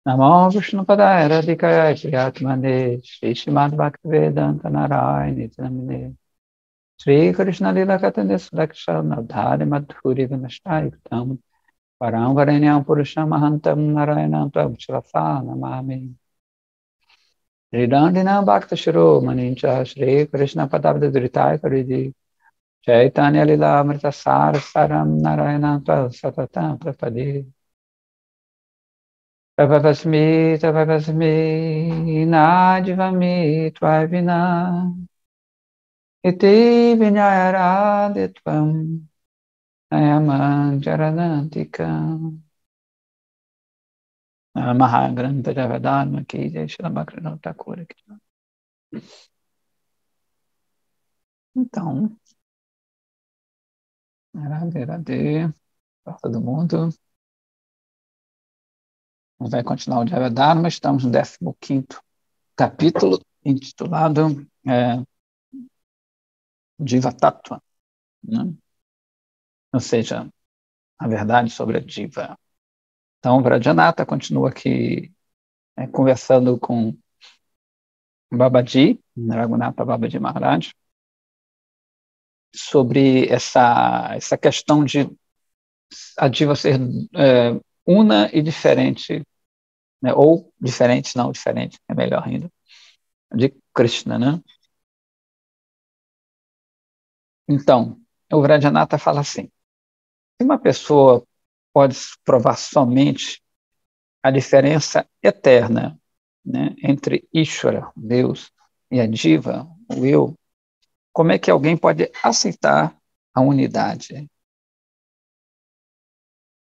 Namo Vishnupadaya Radhikaya Priyatmane Shri Srimad Bhaktivedanta Narayana Namine Shri Krishna Lila Katane Sudakshana Dhari Madhuri Vinashayuktam Param Varenyam Purusham Mahantam Narayanam Prabhupada Namami Shri Dandina Bhakta Shiro Manincha Shri Krishna Padabda Dhritaya Karidi Chaitanya Lila Amrita Sar Saram Narayanam Prabhupada Prapadi Tapapasmi, tapapasmi, nadivami, tvavina, iti vinyayaraditvam, ayaman jaradantikam. Mahagranta Javadharma ki jai, Srila Bhaktivinoda Thakur ki jai. Então, Radhe, para todo mundo. A gente vai continuar o Javadharma, estamos no 15º capítulo, intitulado Jiva Tattva, né? Ou seja, a verdade sobre a Jiva. Então, o Vrajanatha continua aqui conversando com Babaji, Raghunatha Babaji Maharaj, sobre essa questão de a Jiva ser una e diferente, né? Ou diferente, não diferente, é melhor ainda, de Krishna, né? Então, o Vrajanatha fala assim: se uma pessoa pode provar somente a diferença eterna, né, entre Ishvara, Deus, e a Jiva, o eu, como é que alguém pode aceitar a unidade?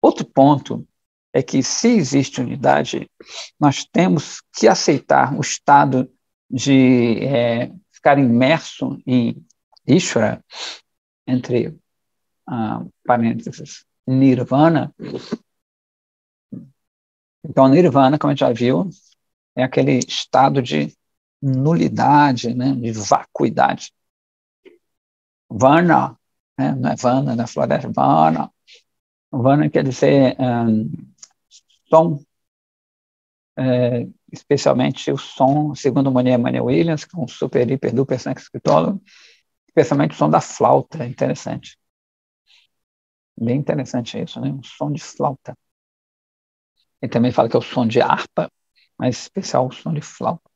Outro ponto é que, se existe unidade, nós temos que aceitar o estado de ficar imerso em Ishvara, entre parênteses, Nirvana. Então, Nirvana, como a gente já viu, é aquele estado de nulidade, né, de vacuidade. Vana, né, não é Vana na floresta, Vana. Vana quer dizer som, especialmente o som, segundo Mania Williams, que é um super, hiper, duper escritólogo, especialmente o som da flauta, é interessante. Bem interessante isso, né? Um som de flauta. Ele também fala que é o som de harpa, mas especial o som de flauta.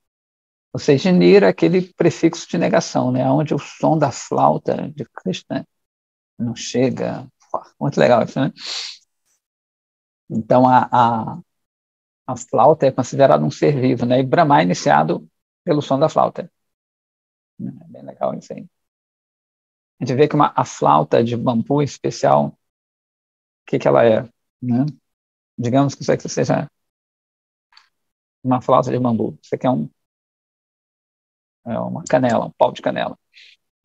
Ou seja, Nira é aquele prefixo de negação, né? Onde o som da flauta de Krishna não chega. Muito legal isso, né? Então, a flauta é considerada um ser vivo, né? E Brahma é iniciado pelo som da flauta. É bem legal isso aí. A gente vê que a flauta de bambu especial, o que ela é, né? Digamos que isso aqui seja uma flauta de bambu. Isso aqui é uma canela, um pau de canela.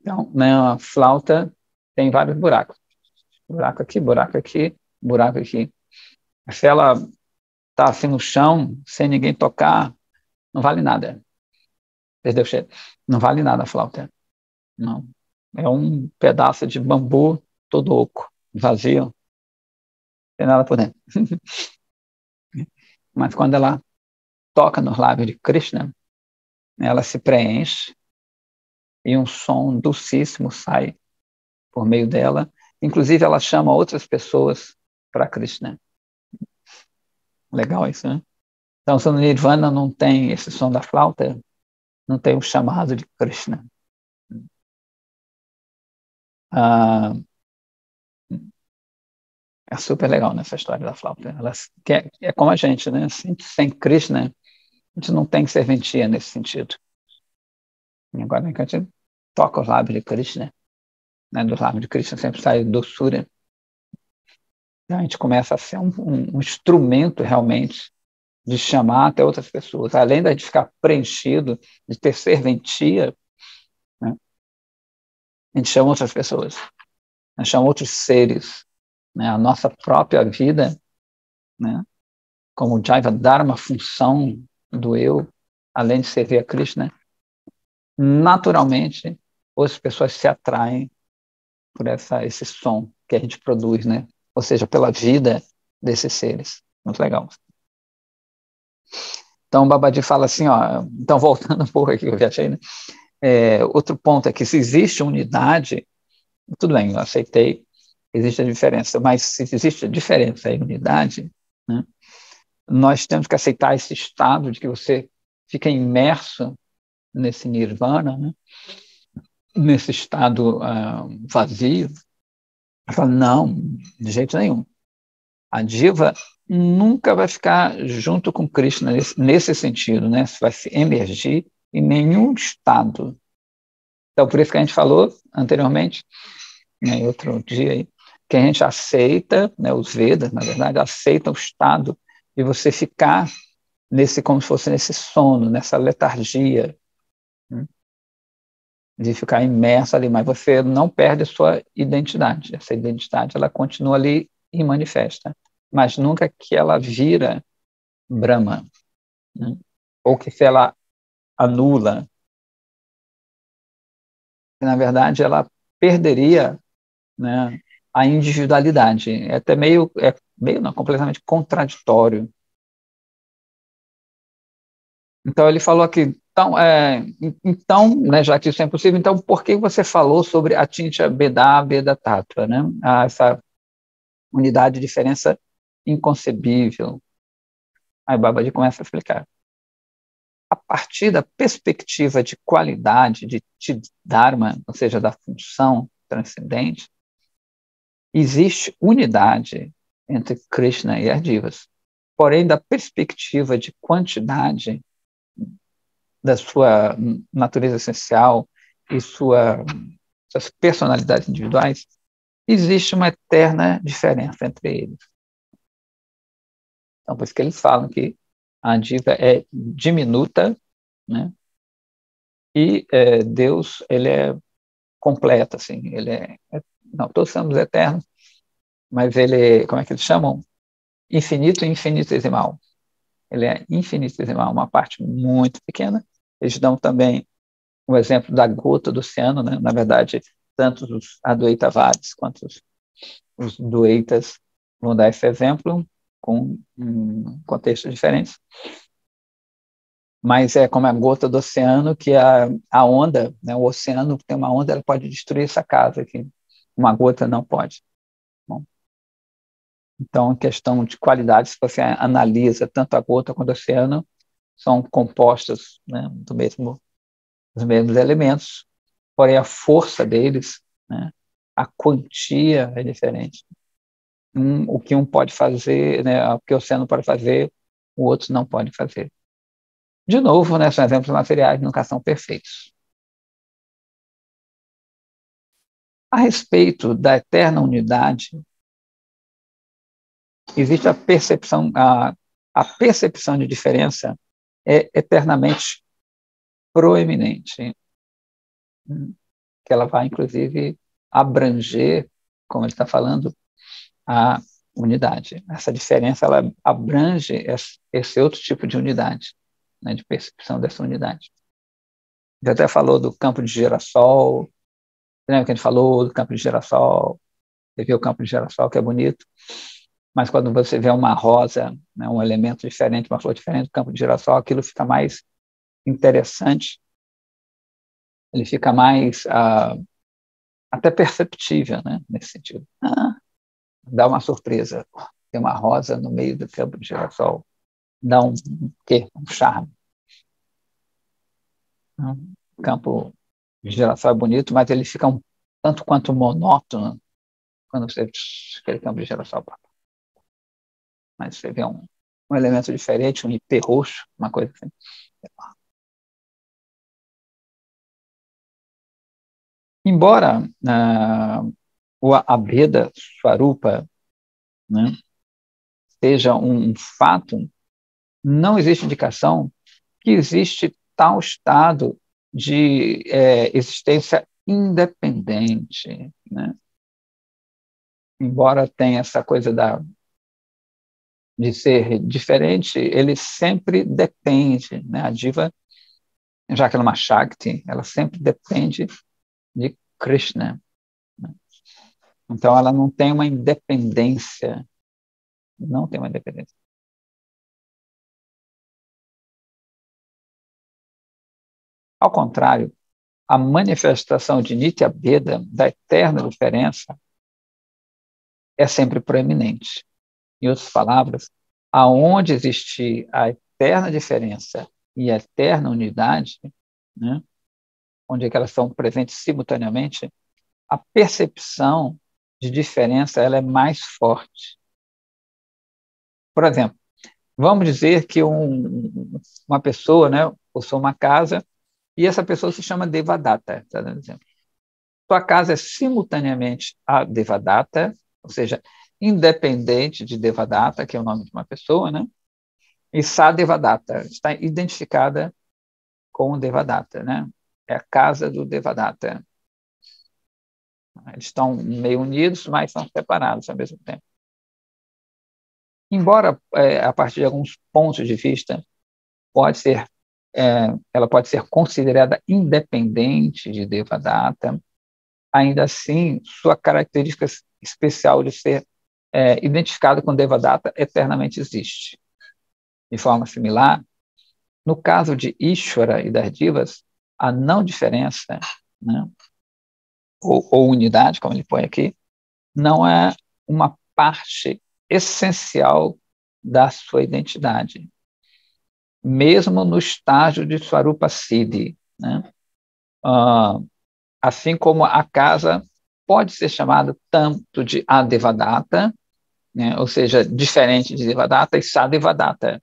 Então, né, a flauta tem vários buracos. Buraco aqui, buraco aqui, buraco aqui. Se ela está assim no chão, sem ninguém tocar, não vale nada. Perdeu o cheiro. Não vale nada a flauta. Não. É um pedaço de bambu todo oco, vazio. Não tem nada por dentro. Mas quando ela toca nos lábios de Krishna, ela se preenche e um som dulcíssimo sai por meio dela. Inclusive, ela chama outras pessoas para Krishna. Legal isso, né? Então, se no Nirvana não tem esse som da flauta, não tem o chamado de Krishna. É super legal nessa história da flauta. Ela é como a gente, né? Sem Krishna, a gente não tem serventia nesse sentido. E agora a gente toca os lábios de Krishna, né? Dos lábios de Krishna sempre sai doçura. Então a gente começa a ser um instrumento realmente de chamar até outras pessoas. Além de ficar preenchido, de ter serventia, né? A gente chama outras pessoas, a gente chama outros seres, né? A nossa própria vida, né? Como Jaiva Dharma, função do eu, além de servir a Krishna, naturalmente as pessoas se atraem por esse som que a gente produz, né? Ou seja, pela vida desses seres. Muito legal. Então, o Babaji fala assim, ó, então voltando um pouco aqui, eu já achei, né? Outro ponto é que se existe unidade, tudo bem, eu aceitei, existe a diferença, mas se existe a diferença e unidade, né, nós temos que aceitar esse estado de que você fica imerso nesse nirvana, né, nesse estado vazio. Fala, não, de jeito nenhum. A diva nunca vai ficar junto com Krishna nesse sentido, né? Vai se emergir em nenhum estado. Então, por isso que a gente falou anteriormente, né, outro dia aí, que a gente aceita, né, os Vedas, na verdade, aceitam o estado de você ficar nesse, como se fosse nesse sono, nessa letargia, né, de ficar imerso ali, mas você não perde a sua identidade. Essa identidade, ela continua ali e manifesta, mas nunca que ela vira Brahma, né, ou que se ela anula, na verdade, ela perderia, né, a individualidade. É até meio não, completamente contraditório. Então ele falou aqui, então, né, já que isso é impossível, então por que você falou sobre a Tincha Beda Beda Tattva, né? Essa unidade de diferença inconcebível. Aí Babaji começa a explicar. A partir da perspectiva de qualidade de Dharma, ou seja, da função transcendente, existe unidade entre Krishna e as divas. Porém, da perspectiva de quantidade da sua natureza essencial e suas personalidades individuais, existe uma eterna diferença entre eles. Então, por isso que eles falam que a diva é diminuta, né? E Deus, ele é completo, assim, não, todos somos eternos, mas ele, como é que eles chamam? Infinito e infinitesimal. Ele é infinitesimal, uma parte muito pequena. Eles dão também o exemplo da gota do oceano, né? Na verdade, tanto os Advaitavadis quanto os Duaitas vão dar esse exemplo com contextos diferentes. Mas é como a gota do oceano, que a onda, né? O oceano tem uma onda, ela pode destruir essa casa, que uma gota não pode. Bom, então, em questão de qualidade, se você analisa tanto a gota quanto o oceano, são compostos, né, dos mesmos elementos, porém a força deles, né, a quantia é diferente. O que um pode fazer, né, o que o oceano pode fazer, o outro não pode fazer. De novo, né, são exemplos materiais, nunca são perfeitos. A respeito da eterna unidade, existe a percepção de diferença é eternamente proeminente, que ela vai, inclusive, abranger, como ele está falando, a unidade. Essa diferença, ela abrange esse outro tipo de unidade, né, de percepção dessa unidade. Ele até falou do campo de girassol, lembra que a gente falou do campo de girassol? Você vê o campo de girassol, que é bonito, mas quando você vê uma rosa, né, um elemento diferente, uma flor diferente do campo de girassol, aquilo fica mais interessante, ele fica mais até perceptível, né, nesse sentido. Dá uma surpresa. Tem uma rosa no meio do campo de girassol. Dá um charme. O campo de girassol é bonito, mas ele fica tanto quanto monótono quando você aquele campo de girassol. Mas você vê um elemento diferente, um ipê roxo, uma coisa assim. Embora o Abheda Swarupa, né, seja um fato, não existe indicação que existe tal estado de existência independente, né? Embora tenha essa coisa de ser diferente, ele sempre depende, né? A diva, já que ela é uma Shakti, ela sempre depende de Krishna, né? Então ela não tem uma independência, não tem uma independência. Ao contrário, a manifestação de Nitya Bheda, da eterna diferença, é sempre proeminente. Em outras palavras, aonde existir a eterna diferença e a eterna unidade, né, onde é que elas estão presentes simultaneamente, a percepção de diferença ela é mais forte. Por exemplo, vamos dizer que uma pessoa, né, possui uma casa e essa pessoa se chama Devadatta, tá dando exemplo. Sua casa é simultaneamente a Devadatta, ou seja, independente de Devadatta, que é o nome de uma pessoa, né? E Sa Devadatta está identificada com o Devadatta, né? É a casa do Devadatta. Eles estão meio unidos, mas são separados ao mesmo tempo. Embora, a partir de alguns pontos de vista, pode ser, ela pode ser considerada independente de Devadatta, ainda assim, sua característica especial de ser identificada com Devadatta eternamente existe. De forma similar, no caso de Ishvara e das divas, a não diferença, né, ou unidade, como ele põe aqui, não é uma parte essencial da sua identidade, mesmo no estágio de Swarupa Siddhi, né? Assim como a casa pode ser chamada tanto de Adevadatta, né? Ou seja, diferente de Devadatta, e Sadevadatta,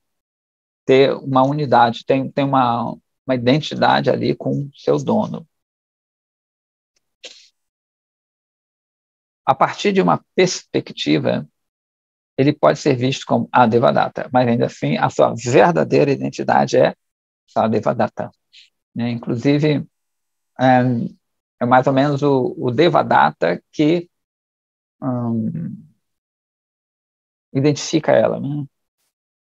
ter uma unidade, tem uma identidade ali com seu dono. A partir de uma perspectiva, ele pode ser visto como Adevadatta, mas ainda assim a sua verdadeira identidade é Sadevadatta. Né? Inclusive, é mais ou menos o Devadatta que identifica ela. Né?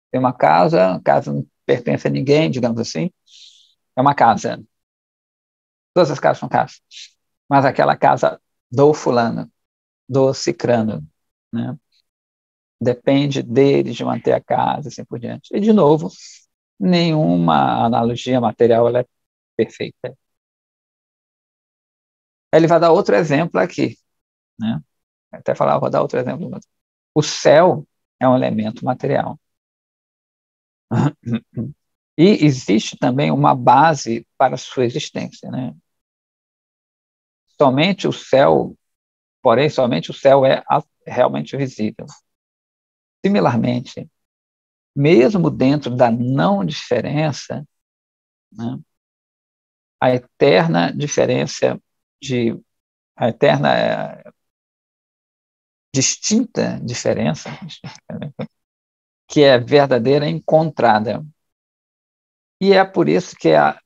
Tem uma casa, a casa não pertence a ninguém, digamos assim, é uma casa. Todas as casas são casas, mas aquela casa do fulano, do cicrano, né? Depende deles de manter a casa, assim por diante. E, de novo, nenhuma analogia material ela é perfeita. Ele vai dar outro exemplo aqui, né? Até falar, vou dar outro exemplo. O céu é um elemento material. E existe também uma base para a sua existência, né? Somente o céu, porém, somente o céu é realmente visível. Similarmente, mesmo dentro da não diferença, né, a eterna diferença a eterna distinta diferença, que é verdadeira é encontrada. E é por isso que a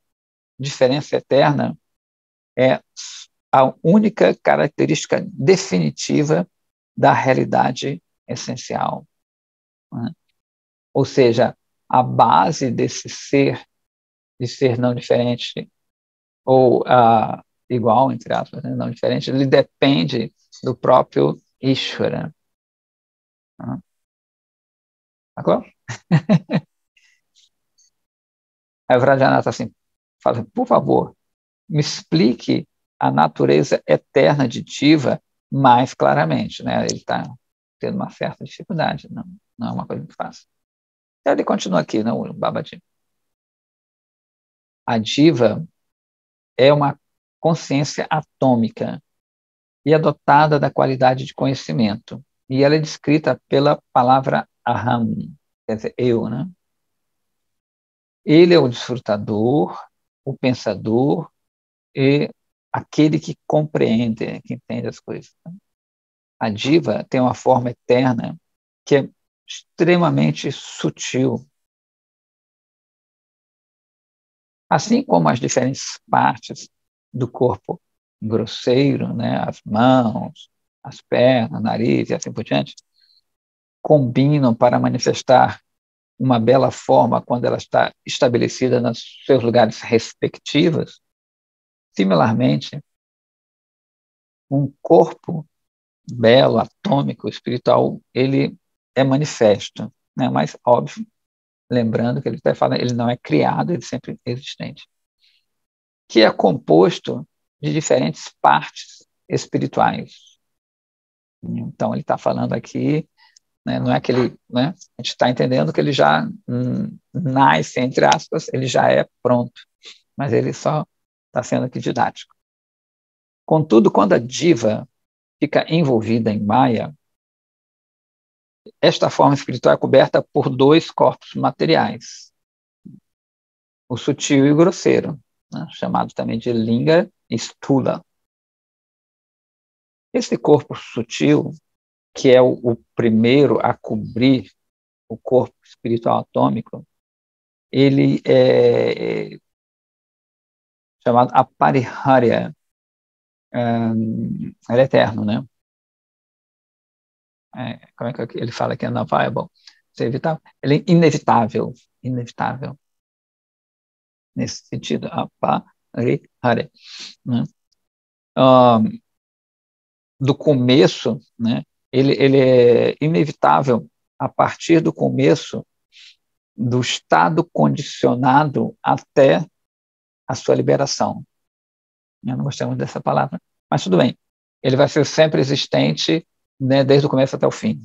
diferença eterna é a única característica definitiva da realidade essencial. Né? Ou seja, a base desse ser, de ser não diferente, ou igual, entre aspas, né, não diferente, ele depende do próprio Ishvara. Sacou? Aí o Vrajanatha assim, fala, por favor, me explique a natureza eterna de Diva mais claramente. Né? Ele está tendo uma certa dificuldade, não é uma coisa muito fácil. Ele continua aqui, não, o Babaji. A Diva é uma consciência atômica e é dotada da qualidade de conhecimento. E ela é descrita pela palavra aham, quer dizer, eu, né? Ele é o desfrutador, o pensador e aquele que compreende, que entende as coisas. A diva tem uma forma eterna que é extremamente sutil. Assim como as diferentes partes do corpo grosseiro, né, as mãos, as pernas, o nariz e assim por diante, combinam para manifestar uma bela forma quando ela está estabelecida nos seus lugares respectivos. Similarmente, um corpo belo, atômico, espiritual, ele é manifesto, né? Mas, óbvio, lembrando que ele está falando, ele não é criado, ele é sempre existente. que é composto de diferentes partes espirituais. Então, ele está falando aqui, né, não é que ele, né, a gente está entendendo que ele já nasce, entre aspas, ele já é pronto, mas ele só está sendo aqui didático. Contudo, quando a diva fica envolvida em Maya, esta forma espiritual é coberta por dois corpos materiais, o sutil e o grosseiro, né, chamado também de Linga e Stula. Esse corpo sutil, que é o primeiro a cobrir o corpo espiritual atômico, ele é chamado Apariharya, ele é eterno, né? Como é que ele fala aqui na Bible? Ele é inevitável, inevitável, nesse sentido, Apariharya, né? Do começo, né? Ele é inevitável a partir do começo do estado condicionado até a sua liberação. Eu não gostei muito dessa palavra, mas tudo bem. Ele vai ser sempre existente, né, desde o começo até o fim,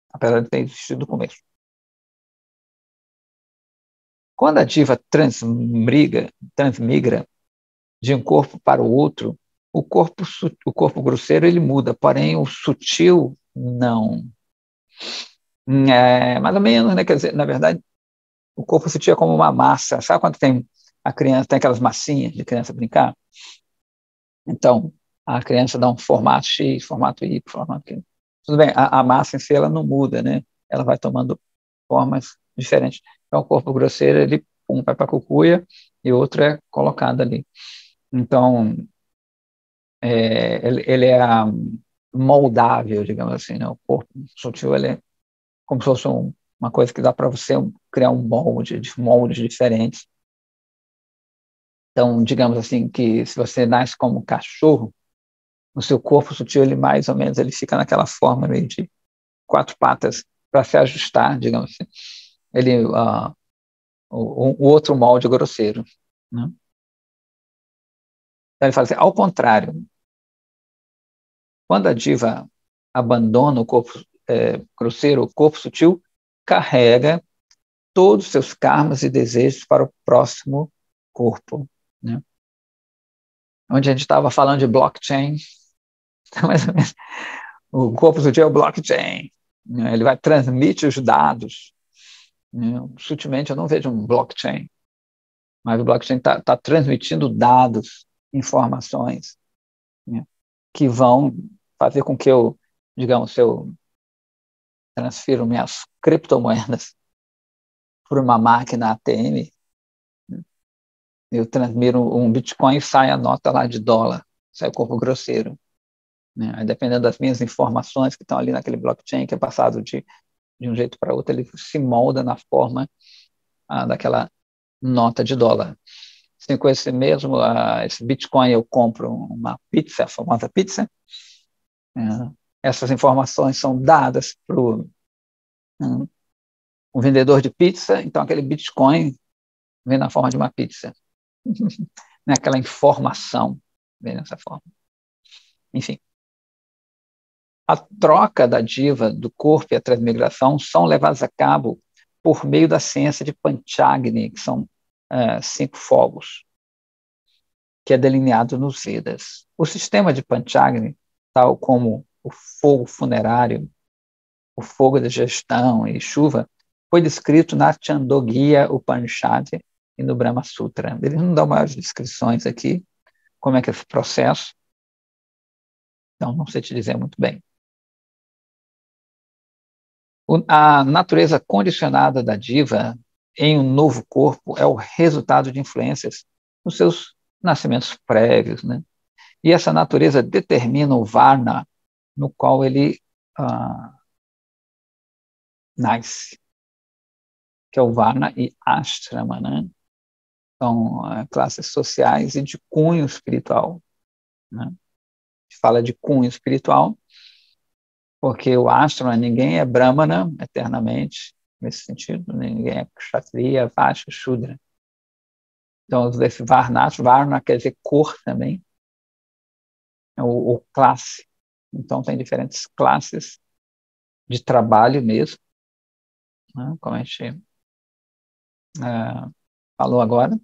apesar de ter existido no começo. Quando a diva transmigra de um corpo para o outro, o corpo grosseiro ele muda, porém o sutil não. Mais ou menos, né? Quer dizer, na verdade, o corpo sutil é como uma massa. Sabe quando a criança tem aquelas massinhas de criança brincar? Então, a criança dá um formato X, formato Y, formato Q. Tudo bem, a massa em si ela não muda, né? Ela vai tomando formas diferentes. Então, o corpo grosseiro, ele vai para a cucuia e outro é colocado ali. Então, ele é moldável, digamos assim, né? O corpo sutil, ele é como se fosse uma coisa que dá para você criar um molde, de moldes diferentes. Então, digamos assim, que se você nasce como cachorro, o seu corpo sutil, ele mais ou menos, ele fica naquela forma meio de quatro patas para se ajustar, digamos assim. O outro molde grosseiro, né? Então, ele fala assim, ao contrário, quando a diva abandona o corpo grosseiro, o corpo sutil carrega todos os seus karmas e desejos para o próximo corpo, né? Onde a gente estava falando de blockchain, mais ou menos, o corpo sutil é o blockchain, né? Ele vai transmitir os dados, né? Sutilmente eu não vejo um blockchain, mas o blockchain está transmitindo dados, informações, né? Que vão fazer com que eu, digamos, se eu transfiro minhas criptomoedas por uma máquina ATM, eu transmiro um Bitcoin e sai a nota lá de dólar, sai o corpo grosseiro, né? Aí, dependendo das minhas informações que estão ali naquele blockchain, que é passado de um jeito para outro, ele se molda na forma daquela nota de dólar. Assim, com esse Bitcoin eu compro uma pizza, a famosa pizza. Essas informações são dadas para o vendedor de pizza, então aquele Bitcoin vem na forma de uma pizza. Né? Aquela informação vem dessa forma. Enfim. A troca da diva do corpo e a transmigração são levadas a cabo por meio da ciência de Panchagni, que são 5 fogos, que é delineado nos Vedas. O sistema de Panchagni, tal como o fogo funerário, o fogo de gestão e chuva, foi descrito na Chandogya Upanishad e no Brahma Sutra. Eles não dão maiores descrições aqui, como é que é esse processo, então não sei te dizer muito bem. A natureza condicionada da diva em um novo corpo é o resultado de influências nos seus nascimentos prévios, né? E essa natureza determina o varna no qual ele nasce, que é o varna e ashrama, né? São classes sociais e de cunho espiritual, né? A gente fala de cunho espiritual porque o ashrama, ninguém é brahmana eternamente, nesse sentido, ninguém é kshatriya, vaishya, shudra. Então, esse Varna quer dizer cor também, ou classe. Então, tem diferentes classes de trabalho mesmo, né, como a gente falou agora,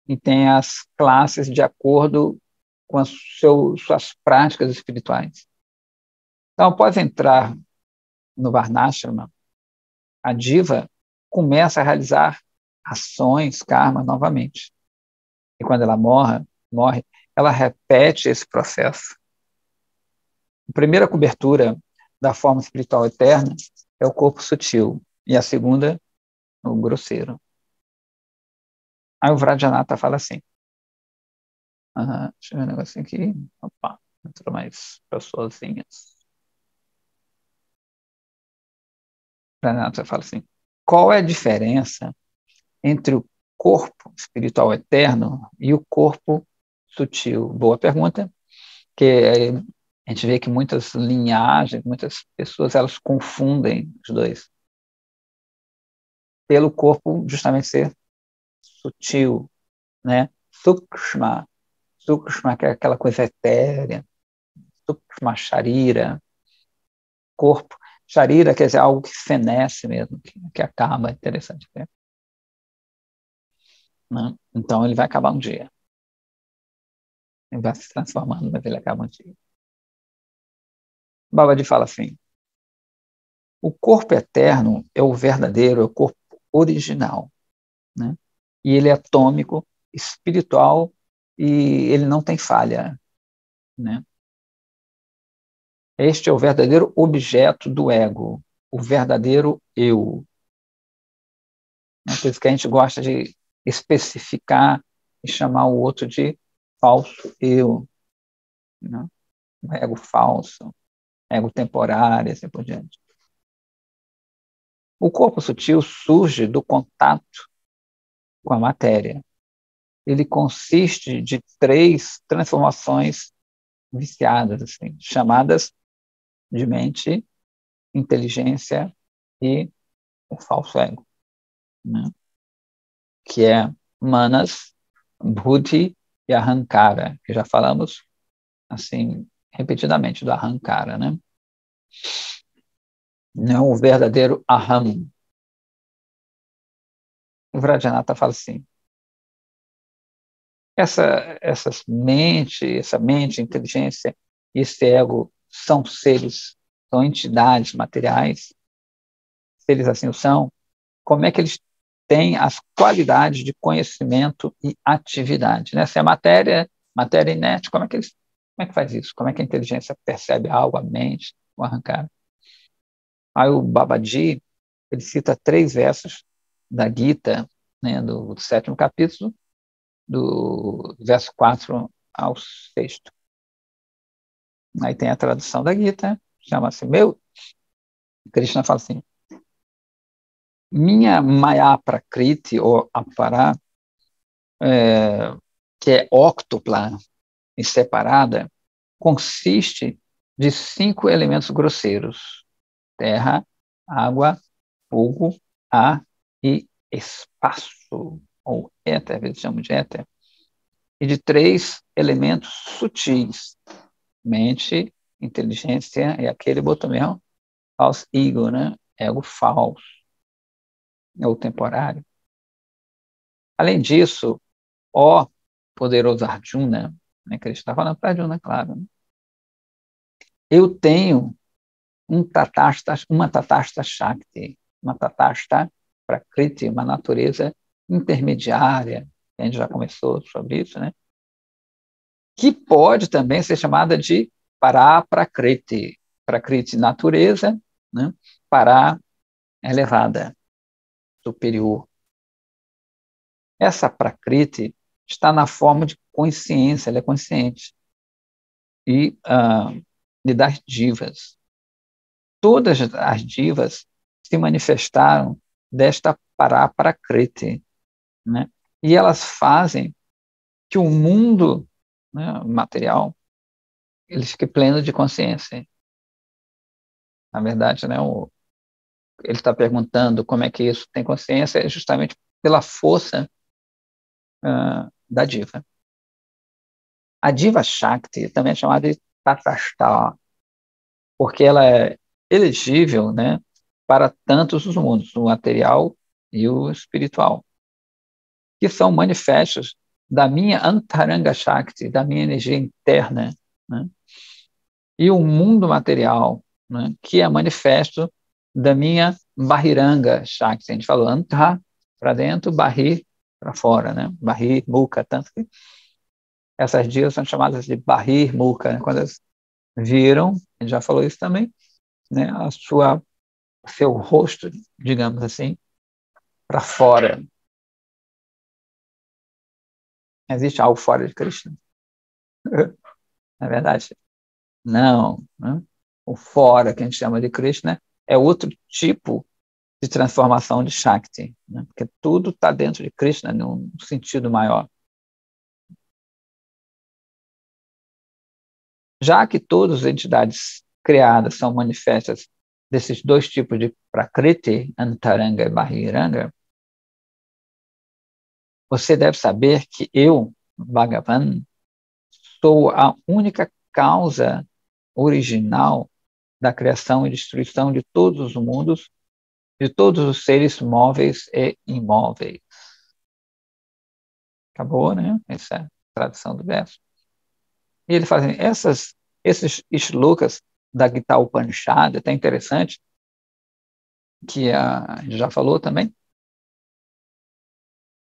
e tem as classes de acordo com as suas práticas espirituais. Então, após entrar no Varnashrama, a diva começa a realizar ações, karma novamente. E quando ela morre, ela repete esse processo. A primeira cobertura da forma espiritual eterna é o corpo sutil, e a segunda, o grosseiro. Aí o Vrajanata fala assim, deixa eu ver um negocinho aqui, opa, entrou mais pessoazinhas. O Vrajanata fala assim, qual é a diferença entre o corpo espiritual eterno e o corpo sutil? Boa pergunta, que a gente vê que muitas linhagens, muitas pessoas, elas confundem os dois. Pelo corpo justamente ser sutil, né? Sukshma, que é aquela coisa etérea, Sukshma Sharira, corpo. Sharira quer dizer algo que fenece mesmo, que acaba, interessante. Né? Então ele vai acabar um dia. Ele vai se transformando, mas ele acaba um dia. Babaji fala assim, o corpo eterno é o verdadeiro, é o corpo original, né? E ele é atômico, espiritual, e ele não tem falha, né? Este é o verdadeiro objeto do ego, o verdadeiro eu. É por isso que a gente gosta de especificar e chamar o outro de falso eu, né? Ego falso, ego temporário, assim por diante. O corpo sutil surge do contato com a matéria. Ele consiste de 3 transformações viciadas, assim, chamadas de mente, inteligência e o falso ego, né? Que é manas, buddhi e ahankara, que já falamos assim repetidamente do ahankara, né? Não o verdadeiro aham. O Vrajanata fala assim, essa mente, inteligência e esse ego são seres, são entidades materiais, se eles assim o são, como é que eles têm as qualidades de conhecimento e atividade, né? Se é matéria inerte, como é que faz isso? Como é que a inteligência percebe algo, a mente, o arrancar? Aí o Babaji, ele cita 3 versos da Gita, né, do 7º capítulo, do verso 4 ao 6º. Aí tem a tradução da Gita, chama-se Krishna fala assim, minha Maya Prakriti, ou Apara, que é óctupla e separada, consiste de 5 elementos grosseiros: terra, água, fogo, ar e espaço, ou éter, às vezes chamam de éter, e de 3 elementos sutis: mente, inteligência e aquele botou mesmo, falso ego, né? Ego falso, ou temporário. Além disso, ó poderoso Arjuna, né, que ele está falando para Arjuna, claro, né? Eu tenho uma Tatasta Shakti, uma Tatasta Prakriti, uma natureza intermediária, a gente já começou sobre isso, né? Que pode também ser chamada de Paraprakriti, Prakriti natureza, né? Para elevada, superior. Essa Prakriti está na forma de consciência, ela é consciente. E das divas. Todas as divas se manifestaram desta Paraprakriti, né? E elas fazem que o mundo, né, material ele fique pleno de consciência. Na verdade, né, ele está perguntando como é que isso tem consciência, é justamente pela força da diva. A diva Shakti também é chamada de Tatastha, porque ela é elegível, né, para tantos os mundos, o material e o espiritual, que são manifestos da minha Antaranga Shakti, da minha energia interna, né, e o mundo material, né, que é manifesto da minha Bahiranga Shakti. A gente falou Anta para dentro, Bahir para fora, né? Bahir Mukha, tanto que essas dias são chamadas de Bahir Mukha, né? Quando elas viram, a gente já falou isso também, né? Seu rosto, digamos assim, para fora. Existe algo fora de Krishna? Na verdade, não, né? O fora, que a gente chama de Krishna, é outro tipo de transformação de Shakti, né? Porque tudo está dentro de Krishna, num sentido maior. Já que todas as entidades criadas são manifestas desses dois tipos de Prakriti, Antaranga e Bahiranga, você deve saber que eu, Bhagavan, sou a única causa original da criação e destruição de todos os mundos, de todos os seres móveis e imóveis. Acabou, né? Essa é a tradução do verso. E ele fala assim, esses shlokas da Gita Upanishad, é até interessante, que a gente já falou também,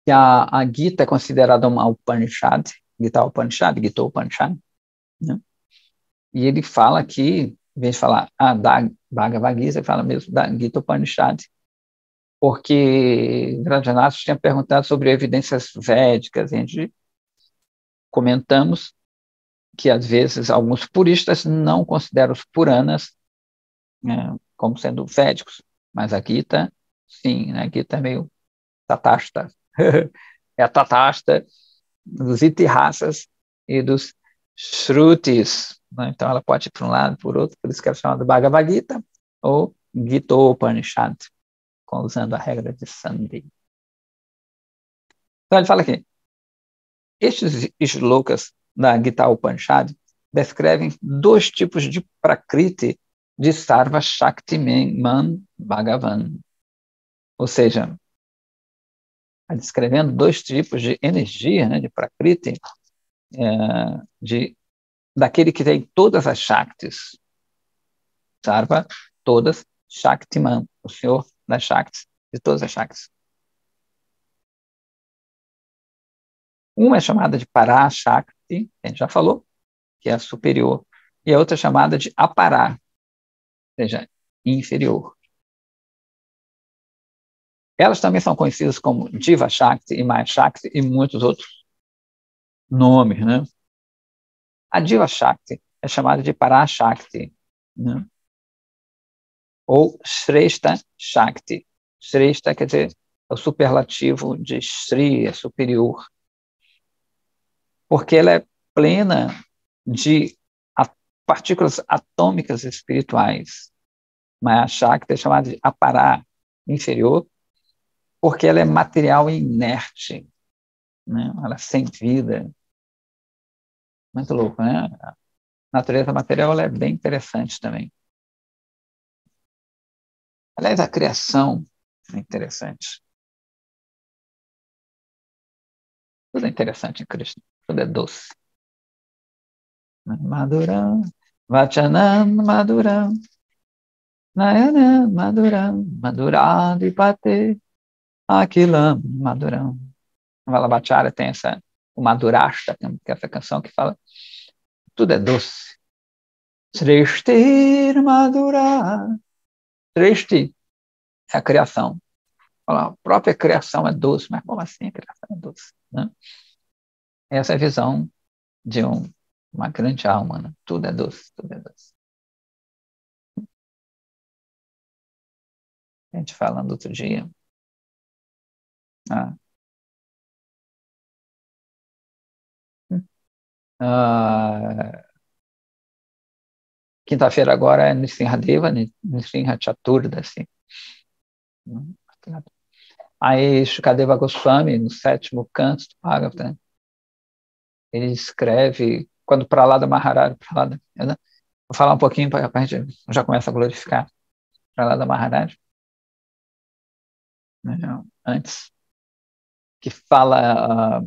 que a Gita é considerada uma Upanishad, Gita Upanishad, Gita Upanishad, né? E ele fala aqui, em vez de falar da Bhagavad Gita, ele fala mesmo da Gita Upanishad, porque Grandanath tinha perguntado sobre evidências védicas, e a gente comentamos que, às vezes, alguns puristas não consideram os Puranas, né, como sendo védicos, mas a Gita, sim, né, a Gita é meio tatasta, é a tatasta dos itihasas e dos shrutis, né? Então ela pode ir para um lado, por outro, por isso que ela é chamada Bhagavad Gita ou Gita Upanishad, usando a regra de Sandhi. Então ele fala aqui, estes shlokas da Gita Upanishad descrevem dois tipos de Prakriti de Sarva Shaktiman Bhagavan. Ou seja, descrevendo dois tipos de energia, né, de Prakriti, daquele que tem todas as Shaktis. Sarva, todas, Shaktiman, o Senhor das Shaktis, de todas as Shaktis. Uma é chamada de Parashakti, que a gente já falou, que é a superior, e a outra é chamada de Apará, ou seja, inferior. Elas também são conhecidas como Diva Shakti e Maya Shakti e muitos outros nomes, né? A Diva Shakti é chamada de Parashakti, né? Ou Shrestha Shakti. Shrestha quer dizer é o superlativo de Shri, é superior, porque ela é plena de partículas atômicas espirituais. Maya Shakti é chamada de Apará, inferior, porque ela é material inerte, né? Ela é sem vida. Muito louco, né? A natureza material ela é bem interessante também. Aliás, a criação é interessante. Tudo é interessante em Cristo. Tudo é doce. Maduram, Vachanam Maduram, Nayanam Maduram, Maduradipate, Aquilam Maduram. Valabhacharya tem o Madurashta, que é essa canção que fala tudo é doce. Srishti Madura. Srishti é a criação. A própria criação é doce, mas como assim a criação é doce? Né? Essa é a visão de uma grande alma. Né? Tudo é doce, tudo é doce. A gente falando outro dia. Ah, ah, quinta-feira agora é Nrsimhadeva, Nrsimha Chaturda, assim. Aí Shukadeva Goswami, no 7º canto do Bhagavatam, ele escreve, quando Prahlada Maharaj, vou falar um pouquinho para a gente já começa a glorificar Prahlada Maharaj, né, antes, que fala,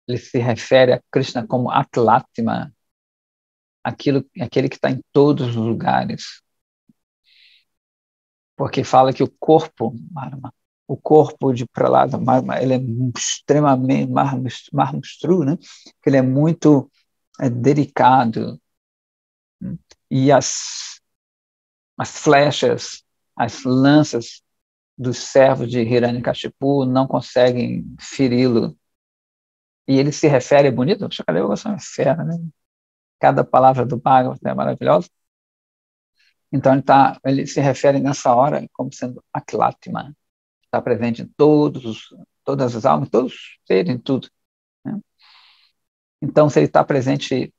ele se refere a Krishna como Atlatma, aquele que está em todos os lugares, porque fala que o corpo de Prahlada, ele é extremamente marmustru, né? Que ele é muito delicado, e as flechas, as lanças dos servos de Hiranyakashipu não conseguem feri-lo. E ele se refere, é bonito, o Shukadeva Goswami é fera, né? Cada palavra do Bhagavatam é maravilhosa. Então ele se refere nessa hora como sendo Atlatma, está presente em todas as almas, todos os seres, em tudo, né? Então, se ele está presente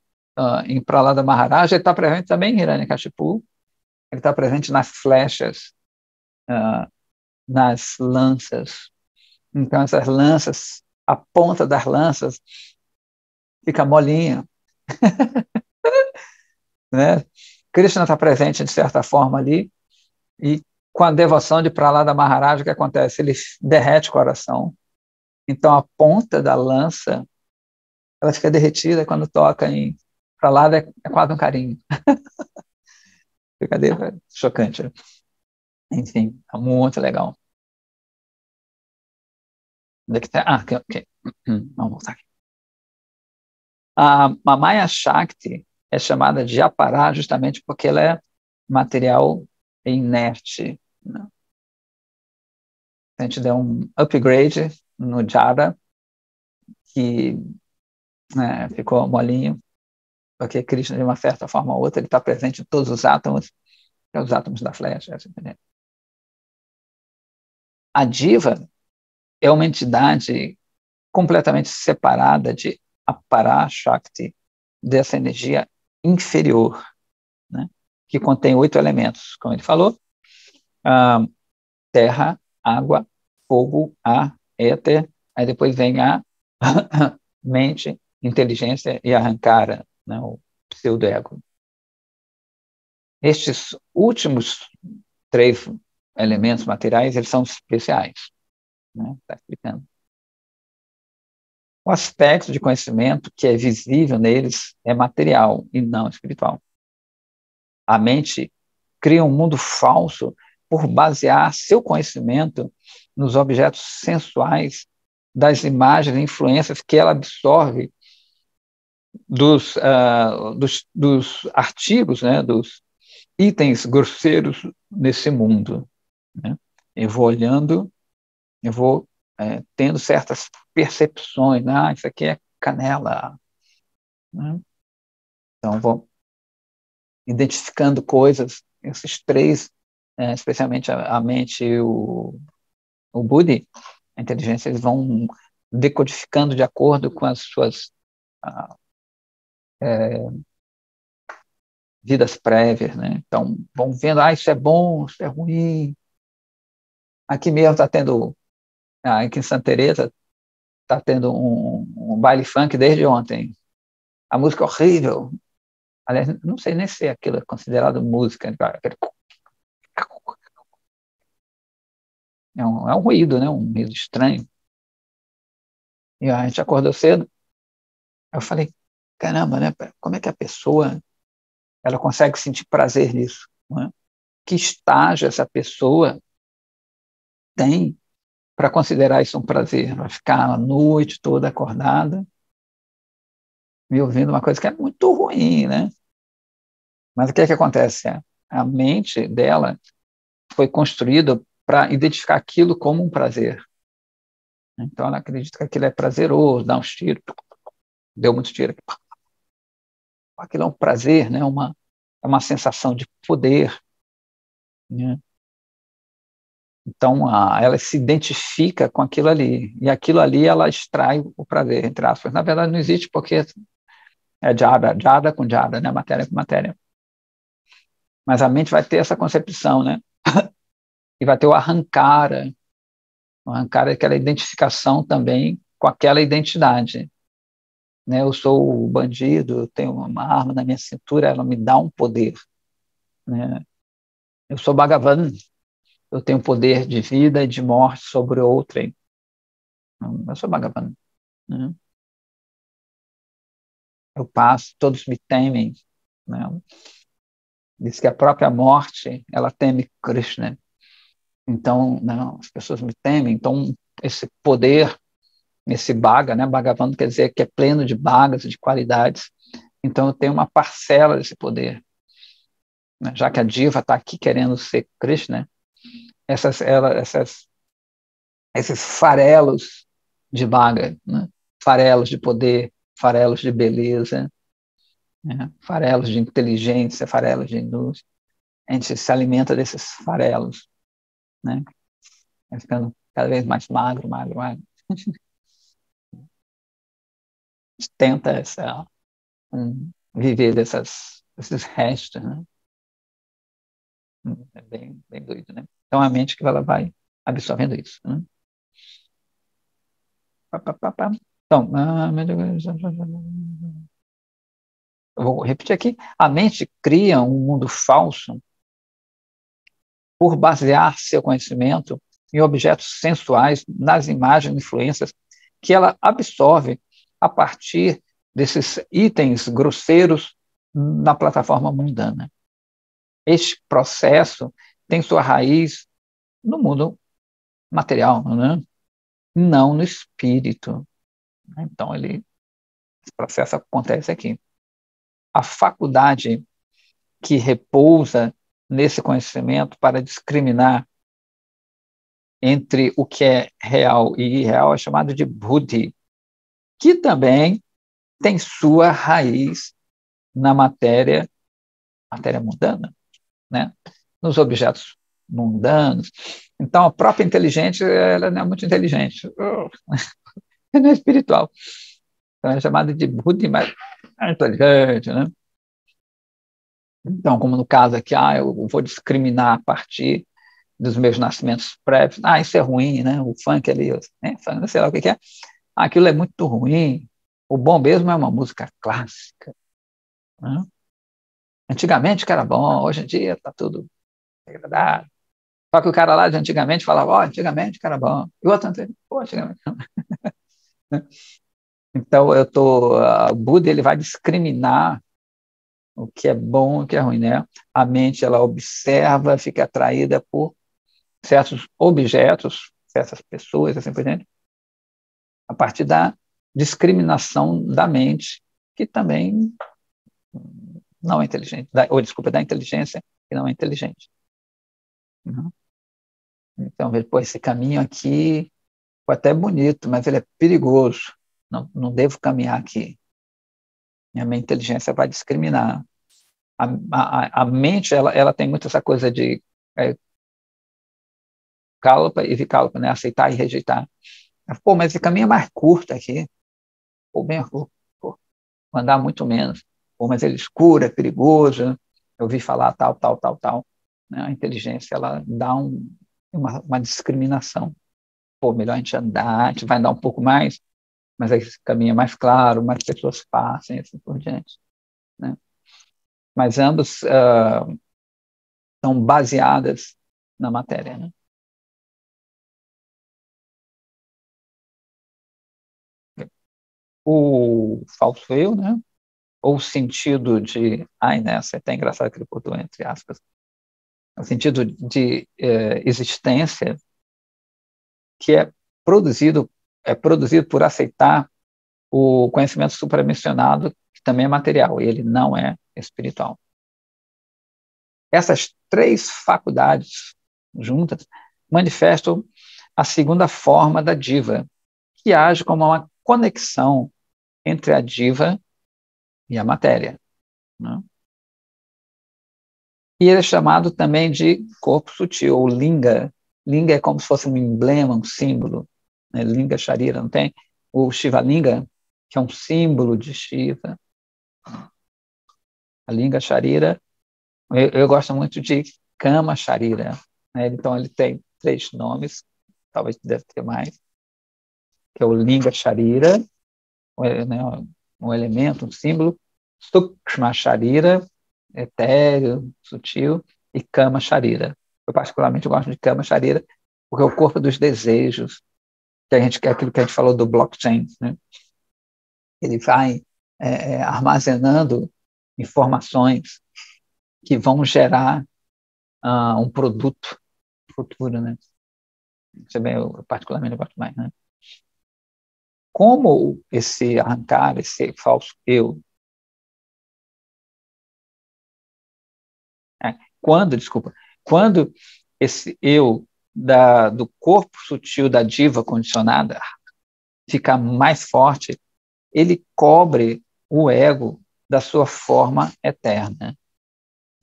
em Prahlada Maharaj, ele está presente também em Hiranyakashipu, ele está presente nas flechas, nas lanças. Então, essas lanças, a ponta das lanças fica molinha, né? Krishna está presente, de certa forma, ali, e com a devoção de Prahlada Maharaj, o que acontece? Ele derrete o coração. Então, a ponta da lança, ela fica derretida quando toca em Prahlada, é quase um carinho. Brincadeira chocante, né? Enfim, é muito legal. Onde é que tá? Ok. Vamos voltar aqui. A Maya Shakti é chamada de Apará justamente porque ela é material inerte, né? A gente deu um upgrade no Jada, que, né, ficou molinho, porque Krishna, de uma certa forma ou outra, ele está presente em todos os átomos da flecha. Assim, né? A diva é uma entidade completamente separada de Apará Shakti, dessa energia inferior, né, que contém 8 elementos, como ele falou, terra, água, fogo, ar, éter, aí depois vem a mente, inteligência e ahankara, né, o pseudo-ego. Estes últimos 3 elementos materiais, eles são especiais, né? Está explicando. O aspecto de conhecimento que é visível neles é material e não espiritual. A mente cria um mundo falso por basear seu conhecimento nos objetos sensuais, das imagens e influências que ela absorve dos artigos, né, dos itens grosseiros nesse mundo, né? Eu vou olhando, eu vou tendo certas percepções, isso aqui é canela, né? Então vou identificando coisas, esses 3, especialmente a mente e o Buddhi, a inteligência, eles vão decodificando de acordo com as suas vidas prévias, né? Então vão vendo, isso é bom, isso é ruim. Aqui mesmo está tendo, aqui em Santa Teresa, está tendo um baile funk desde ontem. A música é horrível. Aliás, não sei nem se aquilo é considerado música. É um ruído, né? Um ruído estranho. E a gente acordou cedo. Eu falei, caramba, né? Como é que a pessoa ela consegue sentir prazer nisso? Não é? Que estágio essa pessoa tem para considerar isso um prazer? Vai ficar a noite toda acordada, me ouvindo uma coisa que é muito ruim, né? Mas o que é que acontece? A mente dela foi construída para identificar aquilo como um prazer. Então ela acredita que aquilo é prazeroso, dá uns tiros, deu muitos tiros aqui. Aquilo é um prazer, né? É uma sensação de poder, né? Então ela se identifica com aquilo ali, e aquilo ali ela extrai o prazer, entre aspas. Na verdade não existe porque é jada com jada, né? Matéria com matéria. Mas a mente vai ter essa concepção, né? E vai ter o ahankara, arrancar aquela identificação também com aquela identidade. Né? Eu sou o bandido, eu tenho uma arma na minha cintura, ela me dá um poder. Né? Eu sou Bhagavan, eu tenho poder de vida e de morte sobre outrem. Eu sou Bhagavan. Né? Eu passo, todos me temem. Né? Diz que a própria morte, ela teme Krishna. Então, não, as pessoas me temem. Então, esse poder, esse Bhaga, né? Bhagavan quer dizer que é pleno de bhagas, de qualidades. Então, eu tenho uma parcela desse poder. Né? Já que a diva está aqui querendo ser Krishna, esses farelos de Bhaga, né? Farelos de poder, farelos de beleza, né? Farelos de inteligência, farelos de luz. A gente se alimenta desses farelos, né? Vai ficando cada vez mais magro, magro, magro. A gente tenta viver desses restos, né? É bem, bem doido, né? Então a mente que ela vai absorvendo isso, né? Pá, pá, pá, pá. Então, eu vou repetir aqui. A mente cria um mundo falso por basear seu conhecimento em objetos sensuais, nas imagens e influências que ela absorve a partir desses itens grosseiros na plataforma mundana. Este processo tem sua raiz no mundo material, né? Não no espírito. Então, esse processo acontece aqui. A faculdade que repousa nesse conhecimento para discriminar entre o que é real e irreal é chamado de buddhi, que também tem sua raiz na matéria mundana, né? Nos objetos mundanos. Então, a própria inteligente, ela não é muito inteligente, não é espiritual. Então, é chamada de buddhi, mas é inteligente, né? Então, como no caso aqui, eu vou discriminar a partir dos meus nascimentos prévios. Isso é ruim, né? O funk ali, né? Sei lá o que é. Aquilo é muito ruim. O bom mesmo é uma música clássica. Né? Antigamente que era bom, hoje em dia está tudo degradado. Só que o cara lá de antigamente falava, antigamente que era bom. E o outro, antigamente. Né? Então, o Buda ele vai discriminar o que é bom e o que é ruim, né? A mente, ela observa, fica atraída por certos objetos, certas pessoas, assim por diante, a partir da discriminação da mente, que também não é inteligente, desculpa, da inteligência que não é inteligente. Uhum. Então, esse caminho aqui foi até bonito, mas ele é perigoso. Não devo caminhar aqui. A minha inteligência vai discriminar. A mente, ela tem muito essa coisa de cálculo e vicálculo, né? Aceitar e rejeitar. Mas esse caminho é mais curto aqui. Bem curto. Andar muito menos. Mas ele é escuro, é perigoso. Eu ouvi falar tal, tal, tal, tal. Né? A inteligência, ela dá uma discriminação. Melhor a gente andar, a gente vai andar um pouco mais, mas aí esse caminho é mais claro, mais pessoas passam e assim por diante. Né? Mas ambos são baseadas na matéria. Né? O falso eu, né? Ou o sentido de... nessa é até engraçado que ele botou entre aspas. O sentido de existência que é produzido por aceitar o conhecimento supramencionado, que também é material, e ele não é espiritual. Essas três faculdades juntas manifestam a segunda forma da diva, que age como uma conexão entre a diva e a matéria. Né? E ele é chamado também de corpo sutil, ou linga. Linga é como se fosse um emblema, um símbolo. Né? Linga Sharira, não tem? O Shiva Linga, que é um símbolo de Shiva. A Linga Sharira, eu gosto muito de Kama Sharira. Né? Então, ele tem 3 nomes. talvez deve ter mais, que é o Linga Sharira, né, um elemento, um símbolo, Sukshma Sharira, etéreo, sutil, e Kama Sharira. Eu particularmente gosto de Kama Sharira, porque é o corpo dos desejos, que a gente quer aquilo que a gente falou do blockchain, né? Ele vai armazenando informações que vão gerar um produto futuro, né? Eu particularmente gosto mais, né? Como esse arrancar, esse falso eu, quando esse eu do corpo sutil da diva condicionada fica mais forte, ele cobre o ego da sua forma eterna.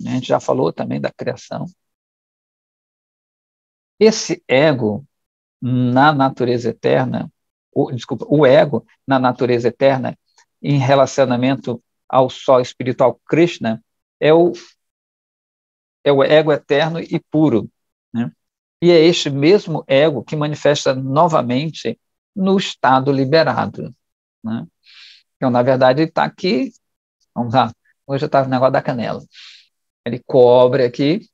A gente já falou também da criação. Esse ego na natureza eterna, o ego na natureza eterna, em relacionamento ao só espiritual Krishna, é o ego eterno e puro, né? E é este mesmo ego que manifesta novamente no estado liberado, né? Então, na verdade, ele está aqui, vamos lá, hoje eu estava no negócio da canela. Ele cobre aqui,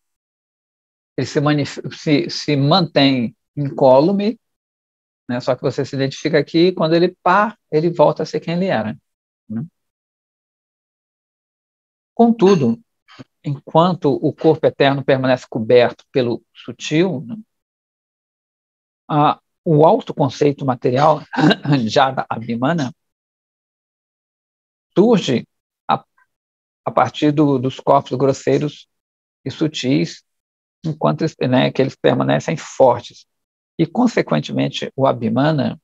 ele se mantém incólume, né? Só que você se identifica aqui, e quando ele volta a ser quem ele era, né? Contudo, enquanto o corpo eterno permanece coberto pelo sutil, né, o autoconceito material, já da Abhimana, surge a, a partir dos corpos grosseiros e sutis, enquanto né, que eles permanecem fortes. E, consequentemente, o Abhimana,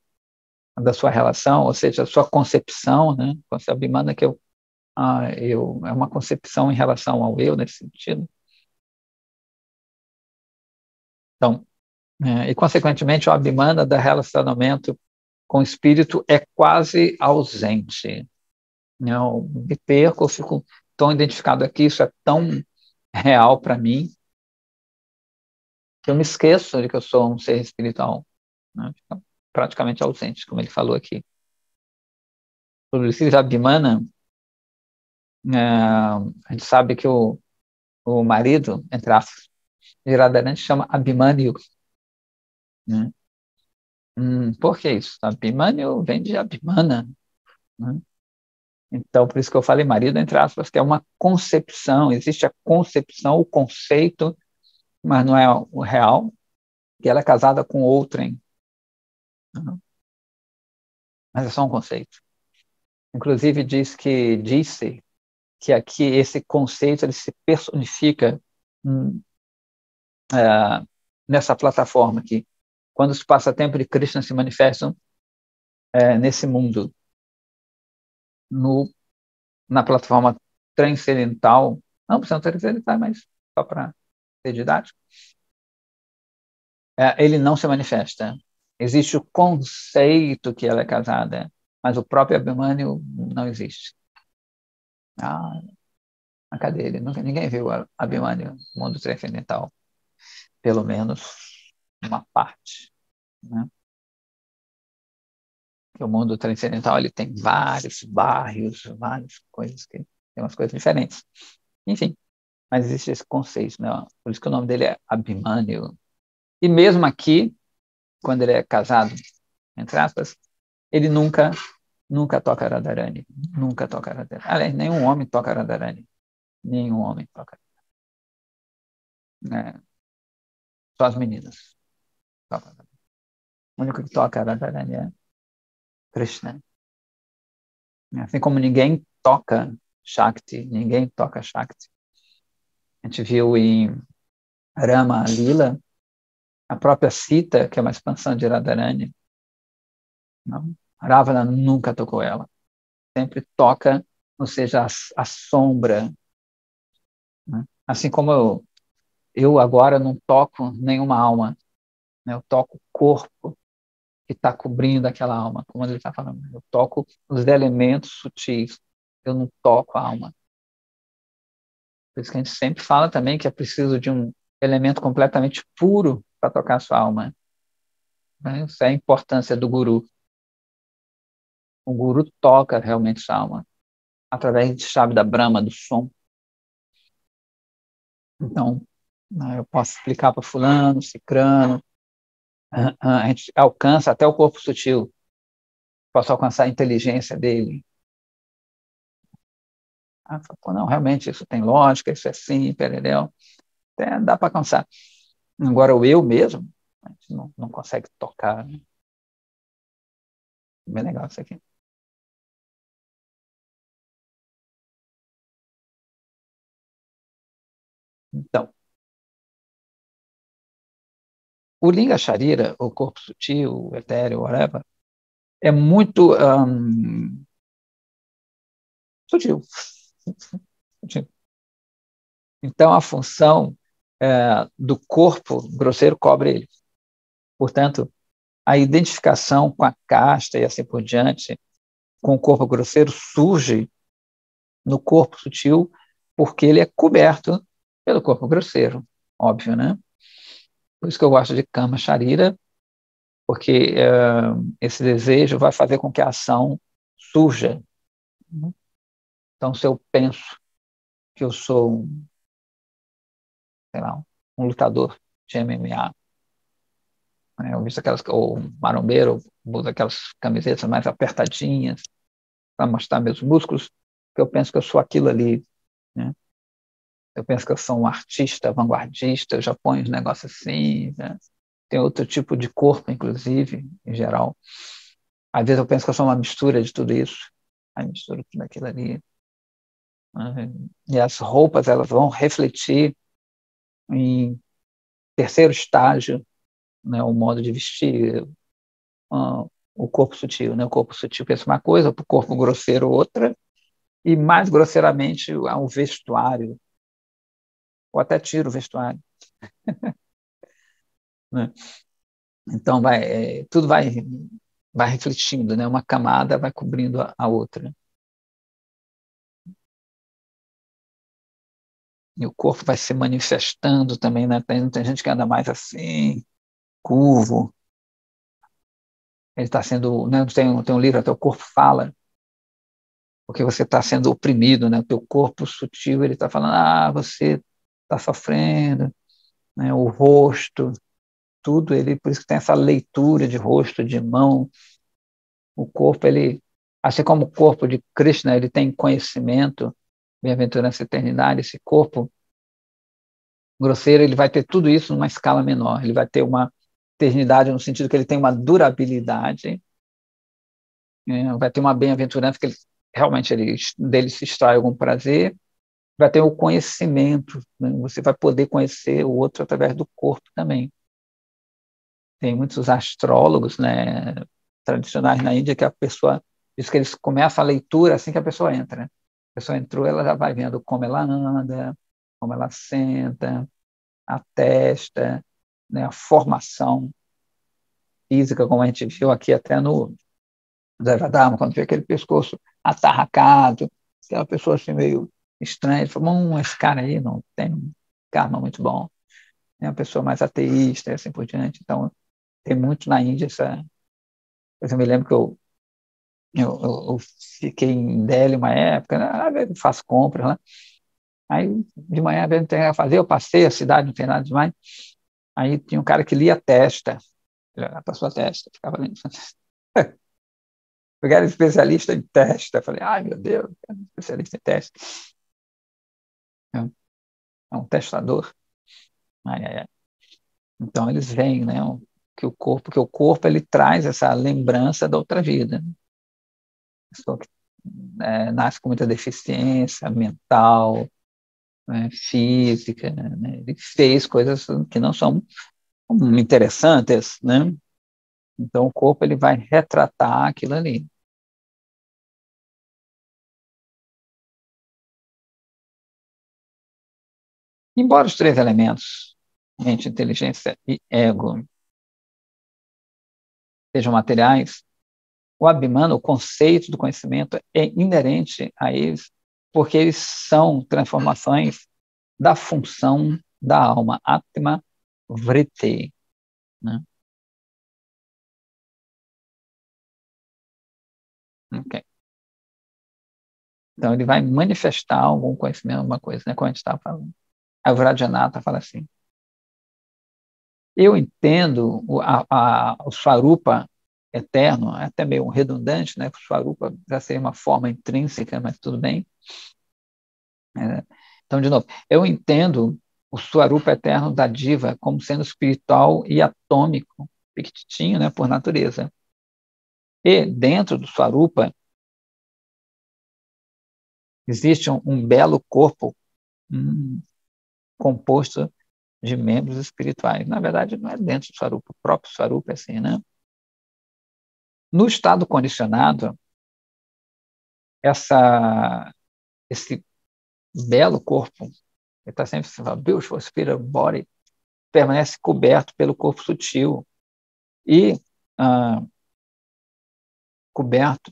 da sua relação, ou seja, a sua concepção, né, a Abhimana que é uma concepção em relação ao eu, nesse sentido. Então, e, consequentemente, o Abhimana da relacionamento com o espírito é quase ausente. Eu me perco, eu fico tão identificado aqui, isso é tão real para mim, que eu me esqueço de que eu sou um ser espiritual, né? Fica praticamente ausente, como ele falou aqui. O Lucius Abhimana, a gente sabe que o marido, entre aspas, de Radharani chama Abhimanyu, né? Por que isso? Abhimanyu vem de Abhimana, né? Então, por isso que eu falei marido, entre aspas, que é uma concepção, existe a concepção, o conceito, mas não é o real, que ela é casada com outrem, né? Mas é só um conceito. Inclusive, disse que aqui esse conceito ele se personifica nessa plataforma aqui. Quando os passatempos de Krishna se manifestam nesse mundo, na plataforma transcendental, não precisa transcendental, mas só para ser didático, ele não se manifesta. Existe o conceito que ela é casada, mas o próprio Abhimanyu não existe. Cadê ele? Ninguém viu Abhimanyu, o mundo transcendental. Pelo menos uma parte, né? Que o mundo transcendental ele tem vários bairros, várias coisas que tem umas coisas diferentes. Enfim, mas existe esse conceito, né? Por isso que o nome dele é Abhimanyu. E mesmo aqui, quando ele é casado, entre aspas, ele nunca toca Radharani, nunca toca Radharani. Aliás, nenhum homem toca Radharani, nenhum homem toca, né? Só as meninas tocam. O único que toca Radharani é Krishna. Assim como ninguém toca Shakti, ninguém toca Shakti. A gente viu em Rama Lila, a própria Sita, que é uma expansão de Radharani, não? Ravana nunca tocou ela. Sempre toca, ou seja, a sombra, né? Assim como eu agora não toco nenhuma alma, né? Eu toco o corpo que está cobrindo aquela alma, como ele está falando. Eu toco os elementos sutis, eu não toco a alma. Por isso que a gente sempre fala também que é preciso de um elemento completamente puro para tocar a sua alma. Né? Essa é a importância do guru. O guru toca realmente a alma através de chave da Brahma, do som. Então, né, eu posso explicar para fulano, cicrano, a gente alcança até o corpo sutil, posso alcançar a inteligência dele. Pô, não, realmente isso tem lógica, isso é assim, pereréu. Até dá para alcançar. Agora, o eu mesmo, a gente não consegue tocar. Né? Bem legal isso aqui. Então, o Linga Sharira, o corpo sutil, o etéreo, whatever, é muito sutil. Sutil. Então, a função do corpo grosseiro cobre ele. Portanto, a identificação com a casta e assim por diante, com o corpo grosseiro, surge no corpo sutil, porque ele é coberto pelo corpo grosseiro, óbvio, né? Por isso que eu gosto de Kama Sharira, porque esse desejo vai fazer com que a ação surja. Então, se eu penso que eu sou, sei lá, um lutador de MMA, né? Eu visto aquelas, ou marombeiro, uso aquelas camisetas mais apertadinhas para mostrar meus músculos, que eu penso que eu sou aquilo ali, né? Eu penso que eu sou um artista vanguardista, eu já ponho os negócios assim, né? Tem outro tipo de corpo, inclusive, em geral. Às vezes eu penso que eu sou uma mistura de tudo isso, aí misturo tudo aquilo ali. Né? E as roupas, elas vão refletir em terceiro estágio, né, o modo de vestir, o corpo sutil. Né? O corpo sutil pensa uma coisa, o corpo grosseiro outra, e mais grosseiramente o vestuário, ou até tira o vestuário. Né? Então, tudo vai refletindo, né? Uma camada vai cobrindo a outra. E o corpo vai se manifestando também, né? Tem gente que anda mais assim, curvo. Ele está sendo, né? Tem um livro até o corpo fala, porque você está sendo oprimido, né? O teu corpo sutil ele está falando, você está sofrendo, né? O rosto, tudo ele, por isso que tem essa leitura de rosto, de mão. O corpo ele, assim como o corpo de Krishna, ele tem conhecimento, bem-aventurança eternidade. Esse corpo grosseiro ele vai ter tudo isso numa escala menor. Ele vai ter uma eternidade no sentido que ele tem uma durabilidade, né? Vai ter uma bem-aventurança que ele, realmente dele se extrai algum prazer, vai ter o conhecimento, né? Você vai poder conhecer o outro através do corpo também. Tem muitos astrólogos, né, tradicionais na Índia que a pessoa diz que eles começam a leitura assim que a pessoa entra. Né? A pessoa entrou, ela já vai vendo como ela anda, como ela senta, a testa, né, a formação física, como a gente viu aqui até no Devadama, quando vê aquele pescoço atarracado, aquela pessoa assim meio estranha, ele falou, esse cara aí não tem um karma muito bom, é uma pessoa mais ateísta e assim por diante. Então, tem muito na Índia essa... Eu me lembro que eu fiquei em Delhi uma época, né? Às vezes eu faço compras lá, aí de manhã, às vezes não tem nada a fazer, eu passei a cidade, não tem nada demais, aí tinha um cara que lia a testa, ele olhava para a sua testa, ficava lendo. Eu era especialista em testa. Eu falei, ai meu Deus, eu era especialista em testa. É um testador. Ai, ai, ai. Então eles veem, né, que o corpo ele traz essa lembrança da outra vida. A pessoa que nasce com muita deficiência mental, né, física, né, ele fez coisas que não são interessantes, né? Então o corpo ele vai retratar aquilo ali. Embora os três elementos, mente, inteligência e ego, sejam materiais, o Abhimana, o conceito do conhecimento, é inerente a eles, porque eles são transformações da função da alma, Atma Vritti. Né? Ok. Então, ele vai manifestar algum conhecimento, alguma coisa, né, como a gente estava falando. Aí o Vajrayanatha fala assim, eu entendo o Swarupa eterno, é até meio redundante, né, o Swarupa já seria uma forma intrínseca, mas tudo bem. Então, de novo, eu entendo o Swarupa eterno da diva como sendo espiritual e atômico, pequitinho, né, por natureza. E dentro do Swarupa existe um belo corpo composto de membros espirituais. Na verdade, não é dentro do Swarupa, o próprio Swarupa é assim, né? No estado condicionado, esse belo corpo, ele está sempre falando, beautiful spirit body, permanece coberto pelo corpo sutil e coberto,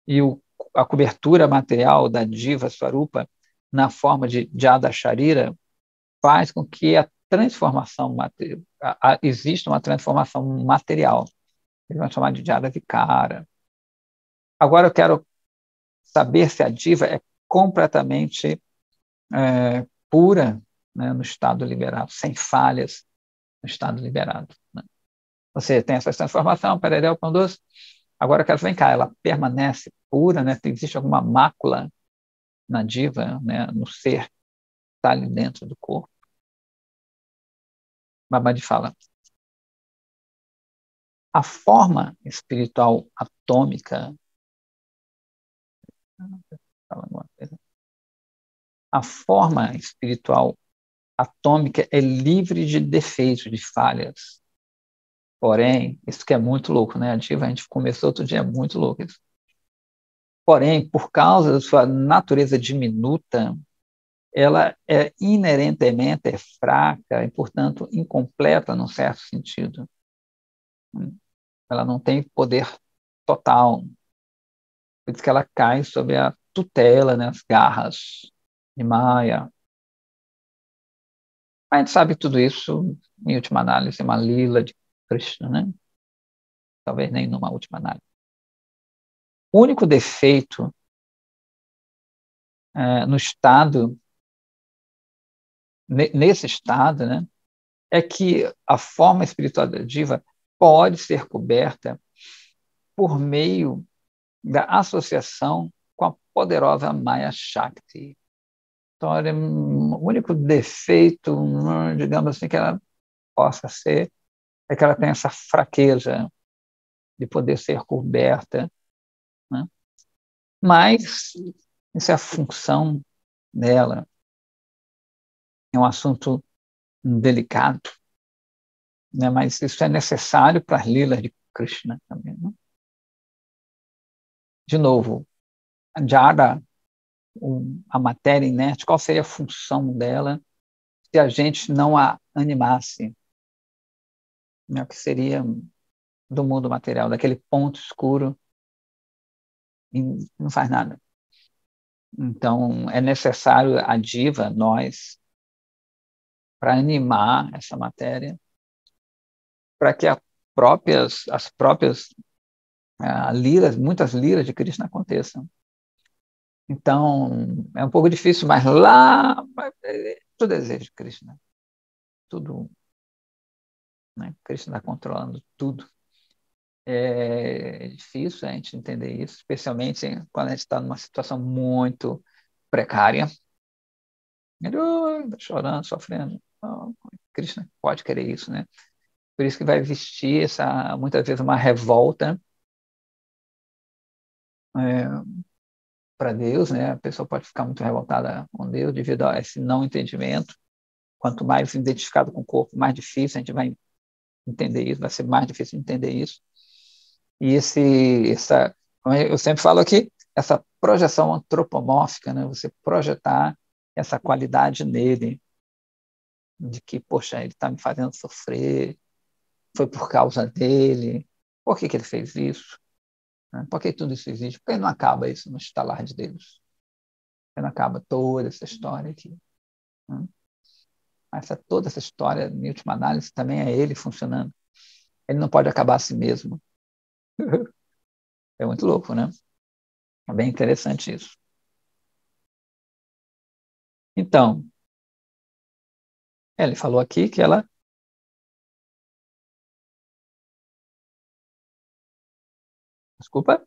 e a cobertura material da diva Swarupa na forma de Jada Sharira faz com que a transformação exista uma transformação material. Eles vão chamar de Jada Vikara. Agora eu quero saber se a diva é completamente pura, né, no estado liberado, sem falhas no estado liberado. Né? Você tem essa transformação, Pererel Pandoso. Agora eu quero, vem cá, ela permanece pura, né? Existe alguma mácula na diva, né, no ser que está ali dentro do corpo? Babadi fala, a forma espiritual atômica, a forma espiritual atômica é livre de defeitos, de falhas. Porém, isso que é muito louco, né? A diva, a gente começou outro dia, é muito louco isso. Porém, por causa da sua natureza diminuta, ela é inerentemente fraca e, portanto, incompleta num certo sentido. Ela não tem poder total. Por isso que ela cai sob a tutela, né, as garras de Maya. A gente sabe tudo isso, em última análise, é uma lila de Krishna, né? Talvez nem numa última análise. O único defeito no estado, nesse estado, né, é que a forma espiritual da diva pode ser coberta por meio da associação com a poderosa Maya Shakti. Então, o único defeito, digamos assim, que ela possa ser, é que ela tem essa fraqueza de poder ser coberta, né? Mas isso é a função dela. É um assunto delicado, né? Mas isso é necessário para as lilas de Krishna também. Né? De novo, a Jada, a matéria inerte, qual seria a função dela se a gente não a animasse? Né? O que seria do mundo material, daquele ponto escuro, e não faz nada. Então, é necessário a diva, nós, para animar essa matéria, para que as próprias liras, muitas liras de Krishna aconteçam. Então, é um pouco difícil, mas lá, tudo desejo de Krishna. Tudo, né? Krishna está controlando tudo. É difícil a gente entender isso, especialmente quando a gente está numa situação muito precária. Ele está chorando, sofrendo. Oh, Krishna pode querer isso, né? Por isso que vai existir muitas vezes uma revolta para Deus, né? A pessoa pode ficar muito revoltada com Deus devido a esse não entendimento. Quanto mais identificado com o corpo, mais difícil a gente vai entender isso, vai ser mais difícil entender isso. E como eu sempre falo aqui, essa projeção antropomórfica, né? Você projetar essa qualidade nele, de que, poxa, ele está me fazendo sofrer, foi por causa dele, por que ele fez isso? Né? Por que tudo isso existe? Por que não acaba isso no estalar de Deus? Por que não acaba toda essa história aqui? Né? Toda essa história, em última análise, também é ele funcionando. Ele não pode acabar a si mesmo. É muito louco, né? É bem interessante isso. Então, ele falou aqui que ela, desculpa,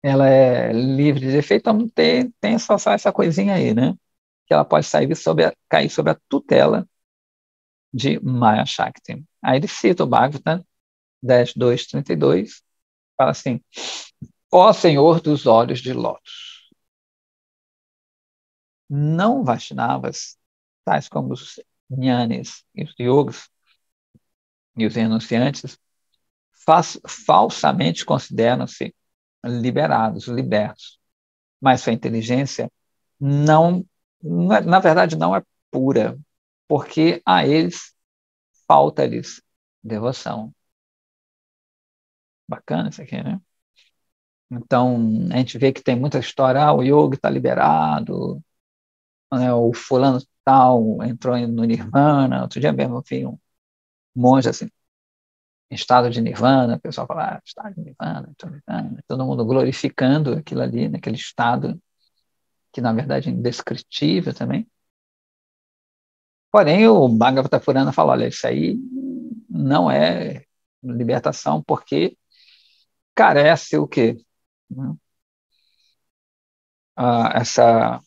ela é livre de defeito, então tem só essa coisinha aí, né? Que ela pode cair sobre a tutela de Maya Shakti. Aí ele cita o Bhagavatam 10.2.32, fala assim: Ó Senhor dos olhos de lótus, não Vaishnavas, tais como os Jnanis e os Yogis e os renunciantes, falsamente consideram-se liberados, libertos, mas sua inteligência na verdade, não é pura, porque a eles falta-lhes devoção. Bacana isso aqui, né? Então, a gente vê que tem muita história, o yogi está liberado, né, o fulano tal entrou no nirvana. Outro dia mesmo eu vi um monge assim, em estado de nirvana, o pessoal fala, estado de nirvana, todo mundo glorificando aquilo ali, naquele estado que na verdade é indescritível também. Porém, o Bhagavata Purana fala, olha, isso aí não é libertação, porque carece o quê? Essa,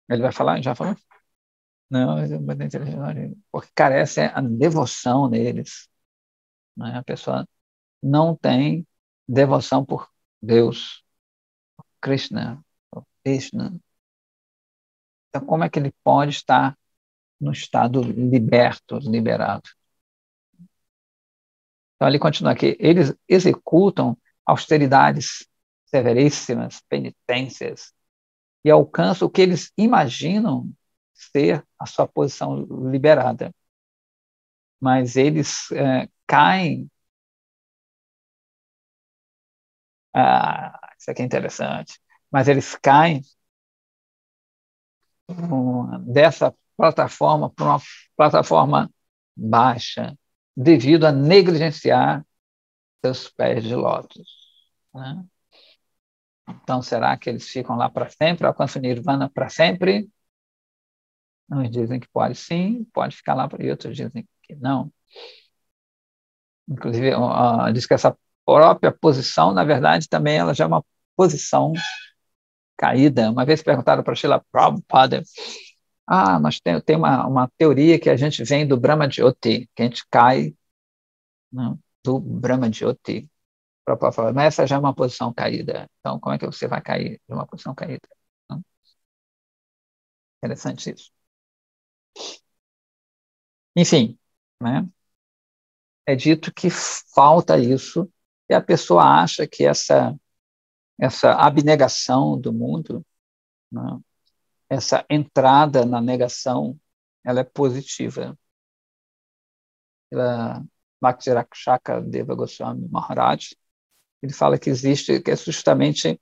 ele vai falar, já falou? Não, porque carece a devoção neles, né? A pessoa não tem devoção por Deus, Krishna, Krishna. Então, como é que ele pode estar no estado liberto, liberado? Então, ele continua aqui, eles executam austeridades severíssimas, penitências, e alcançam o que eles imaginam ser a sua posição liberada. Mas eles caem. Isso aqui é interessante. Mas eles caem dessa plataforma para uma plataforma baixa, devido a negligenciar seus pés de lótus, né? Então, será que eles ficam lá para sempre, alcançam o nirvana para sempre? Uns dizem que pode sim, pode ficar lá, e outros dizem que não. Inclusive, diz que essa própria posição, na verdade, também ela já é uma posição caída. Uma vez perguntaram para Srila Prabhupada, nós tem uma teoria que a gente vem do Brahma Jyoti, que a gente cai, né, do Brahma Jyoti. Prabhupada falou, mas essa já é uma posição caída. Então, como é que você vai cair de uma posição caída? Então, interessante isso. Enfim, né, é dito que falta isso e a pessoa acha que essa abnegação do mundo, né, essa entrada na negação, ela é positiva. Pela Bhakti-Rakshaka Deva Goswami Maharaj, ele fala que existe, que é justamente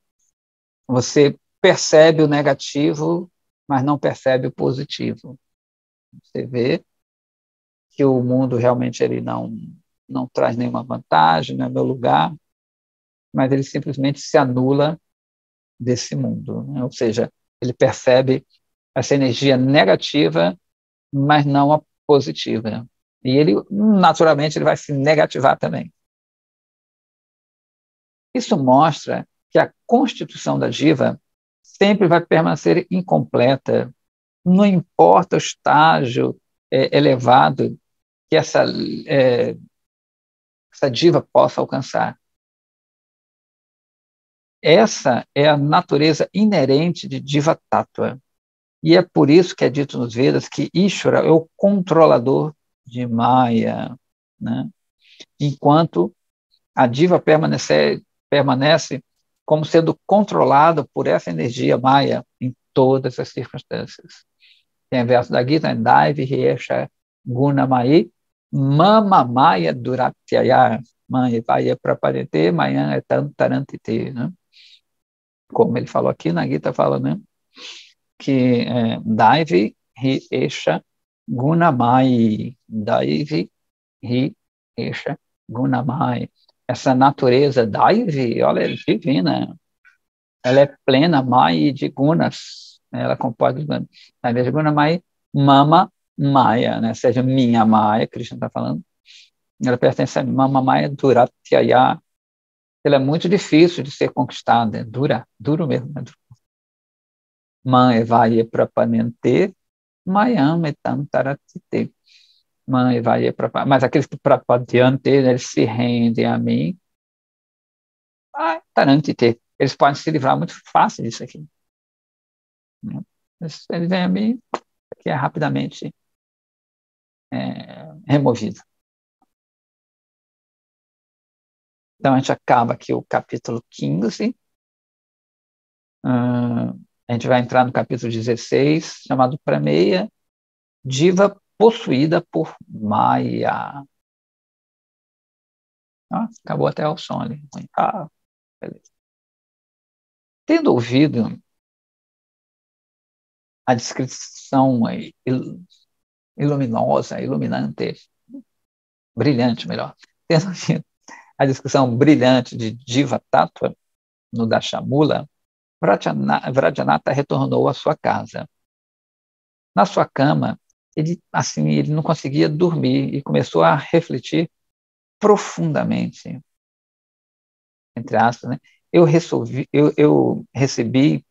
você percebe o negativo, mas não percebe o positivo. Você vê que o mundo realmente ele não traz nenhuma vantagem, não é meu lugar, mas ele simplesmente se anula desse mundo, né? Ou seja, ele percebe essa energia negativa, mas não a positiva. E ele, naturalmente, ele vai se negativar também. Isso mostra que a constituição da diva sempre vai permanecer incompleta, não importa o estágio elevado que essa diva possa alcançar. Essa é a natureza inerente de Diva Tattva. E é por isso que é dito nos Vedas que Ishvara é o controlador de Maya, né? Enquanto a diva permanece como sendo controlada por essa energia Maya em todas as circunstâncias. Tem o verso da Gita, Daivi Riesha Gunamai Mama Maya Duratyaya Maya Vaya Praparete Maya Etantarantite, né? Como ele falou aqui na Gita, fala, né, que Daivi Riesha Gunamai, Daivi Riesha Gunamai. essa natureza Daivi, olha, é divina. Ela é plena, Mai de gunas. Né? Ela comporta os gunas. Ao invés de guna, Mai, Mama Maya, né? Ou seja, minha Maya, Krishna está falando. Ela pertence a Mama Maya Duratyaya. Ela é muito difícil de ser conquistada, é duro mesmo. Né? Man Evaya Prapanente, Mayam Etam Taratite. Man Evaya Prapanente. Mas aqueles que Prapadhyante, eles se rendem a mim, Tarantite. Eles podem se livrar muito fácil disso aqui. Né? Eles vêm a mim, que é rapidamente removido. Então, a gente acaba aqui o capítulo 15. A gente vai entrar no capítulo 16, chamado Prameya, Diva possuída por Maya. Acabou até o som ali. Beleza. Tendo ouvido a descrição iluminosa, iluminante, brilhante, melhor, tendo ouvido a descrição brilhante de Diva Tattva no Dashamula, Vrajanata retornou à sua casa. Na sua cama, ele não conseguia dormir e começou a refletir profundamente, entre aspas, né? Eu recebi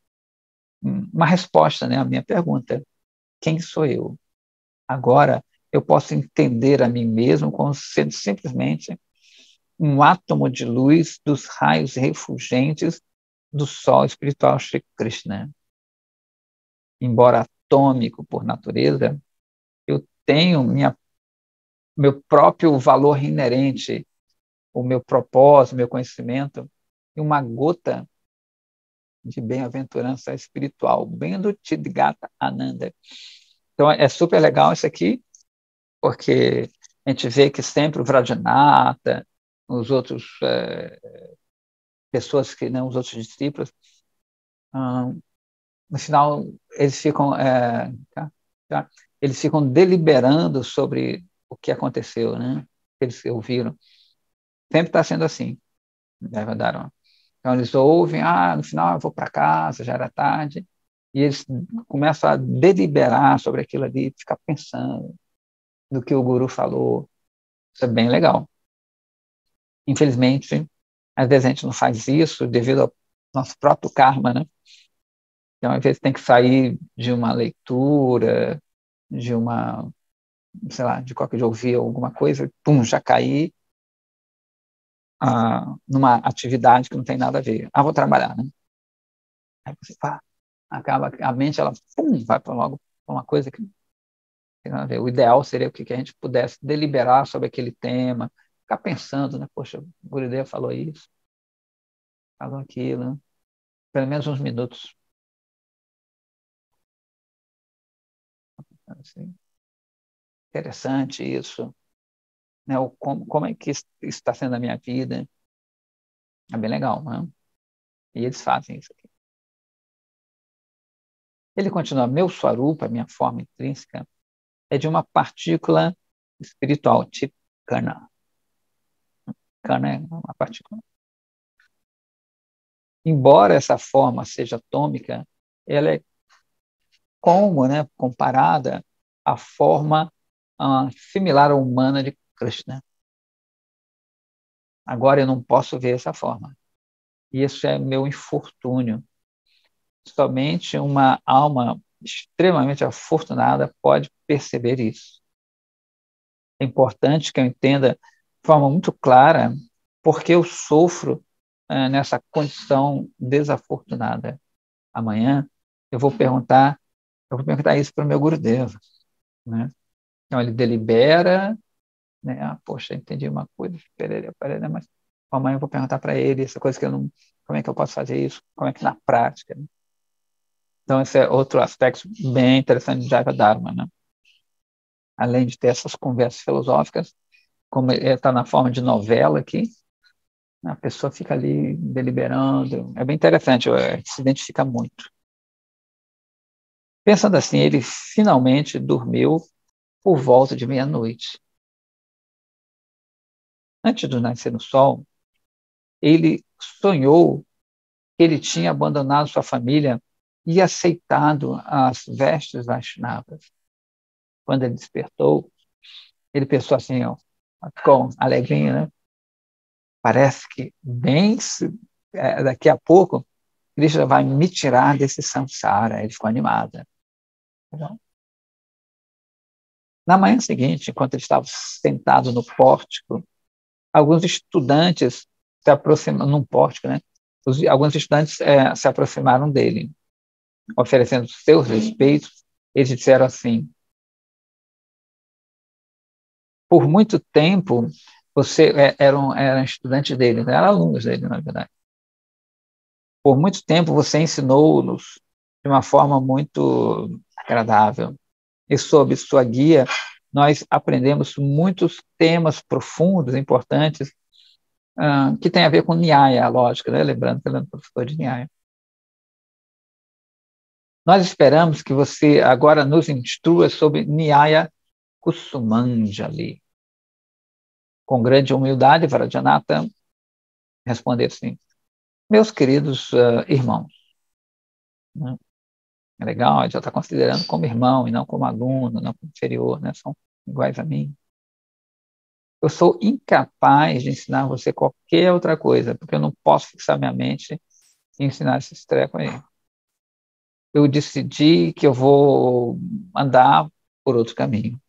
uma resposta, né, à minha pergunta: quem sou eu? Agora eu posso entender a mim mesmo como sendo simplesmente um átomo de luz dos raios refulgentes do sol espiritual Shri Krishna. Embora atômico por natureza, eu tenho meu próprio valor inerente, o meu propósito, meu conhecimento, e uma gota de bem-aventurança espiritual, bem do Tidgata Ananda. Então, é super legal isso aqui, porque a gente vê que sempre o Vrajanata, os outros pessoas que não, os outros discípulos, no final eles ficam eles ficam deliberando sobre o que aconteceu, né? Eles ouviram. Sempre está sendo assim, né, Dharma? Então eles ouvem, no final eu vou para casa, já era tarde, e eles começam a deliberar sobre aquilo ali, ficar pensando no que o guru falou. Isso é bem legal. Infelizmente, às vezes a gente não faz isso devido ao nosso próprio karma, né? Então, às vezes tem que sair de uma leitura, de uma, sei lá, de qualquer de ouvir alguma coisa, pum, já cair numa atividade que não tem nada a ver. Vou trabalhar, né? Aí você acaba, a mente, ela, pum, vai para logo para uma coisa que não tem nada a ver. O ideal seria que a gente pudesse deliberar sobre aquele tema, ficar pensando, né? Poxa, o Gurudev falou isso, falou aquilo, né? Pelo menos uns minutos. Assim, interessante isso, né? Como é que isso está sendo a minha vida? É bem legal, né? E eles fazem isso aqui. Ele continua: meu swarupa, minha forma intrínseca, é de uma partícula espiritual, tipo Kana. Kana é uma partícula. Embora essa forma seja atômica, ela é como, né, comparada à forma similar à humana de Krishna. Agora eu não posso ver essa forma. Isso é meu infortúnio. Somente uma alma extremamente afortunada pode perceber isso. É importante que eu entenda de forma muito clara porque eu sofro nessa condição desafortunada. Amanhã eu vou perguntar isso para o meu Gurudeva, né? Então ele delibera, né? Poxa, entendi uma coisa, mas amanhã eu vou perguntar para ele essa coisa que eu não, como é que eu posso fazer isso? Como é que na prática? Né? Então esse é outro aspecto bem interessante de Jaiva Dharma, né? Além de ter essas conversas filosóficas, como está na forma de novela aqui, a pessoa fica ali deliberando. É bem interessante, se identifica muito. Pensando assim, ele finalmente dormiu por volta de meia-noite. Antes do nascer do sol, ele sonhou que ele tinha abandonado sua família e aceitado as vestes Vaishnavas. Quando ele despertou, ele pensou assim, ó, com alegria, né? Parece que daqui a pouco Krishna vai me tirar desse samsara. Ele ficou animado. Então, na manhã seguinte, enquanto ele estava sentado no pórtico, alguns estudantes se aproximaram, num pórtico, né? Alguns estudantes se aproximaram dele, oferecendo seus respeitos. Eles disseram assim: por muito tempo, você era estudante dele, né? Era alunos dele, na verdade. Por muito tempo, você ensinou-nos de uma forma muito agradável. E sob sua guia, nós aprendemos muitos temas profundos, importantes, que tem a ver com Nyaya, a lógica, né? Lembrando que ele é um professor de Nyaya. Nós esperamos que você agora nos instrua sobre Nyaya Kusumanjali. Com grande humildade, Varajanatha respondeu assim: meus queridos irmãos, né? É legal, ele já está considerando como irmão e não como aluno, não como inferior, né? São iguais a mim. Eu sou incapaz de ensinar você qualquer outra coisa, porque eu não posso fixar minha mente e ensinar esse treco aí. Eu decidi que eu vou andar por outro caminho.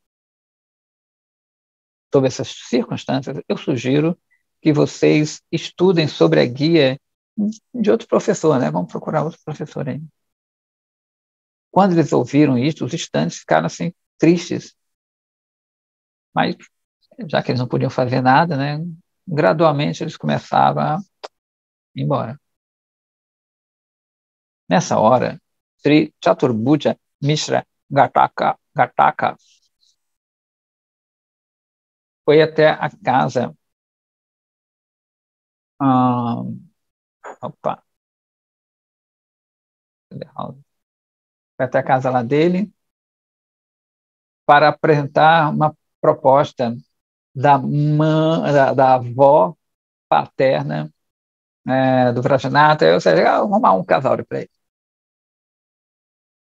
Sob essas circunstâncias, eu sugiro que vocês estudem sobre a guia de outro professor, né? Vamos procurar outro professor aí. Quando eles ouviram isso, os estudantes ficaram assim tristes. Mas, já que eles não podiam fazer nada, né? Gradualmente eles começavam a ir embora. Nessa hora, Sri Chaturbhuja Mishra Gataka foi até a casa. Opa, foi até a casa lá dele para apresentar uma proposta da avó paterna do Vrajanath, ou seja, arrumar um casal para ele.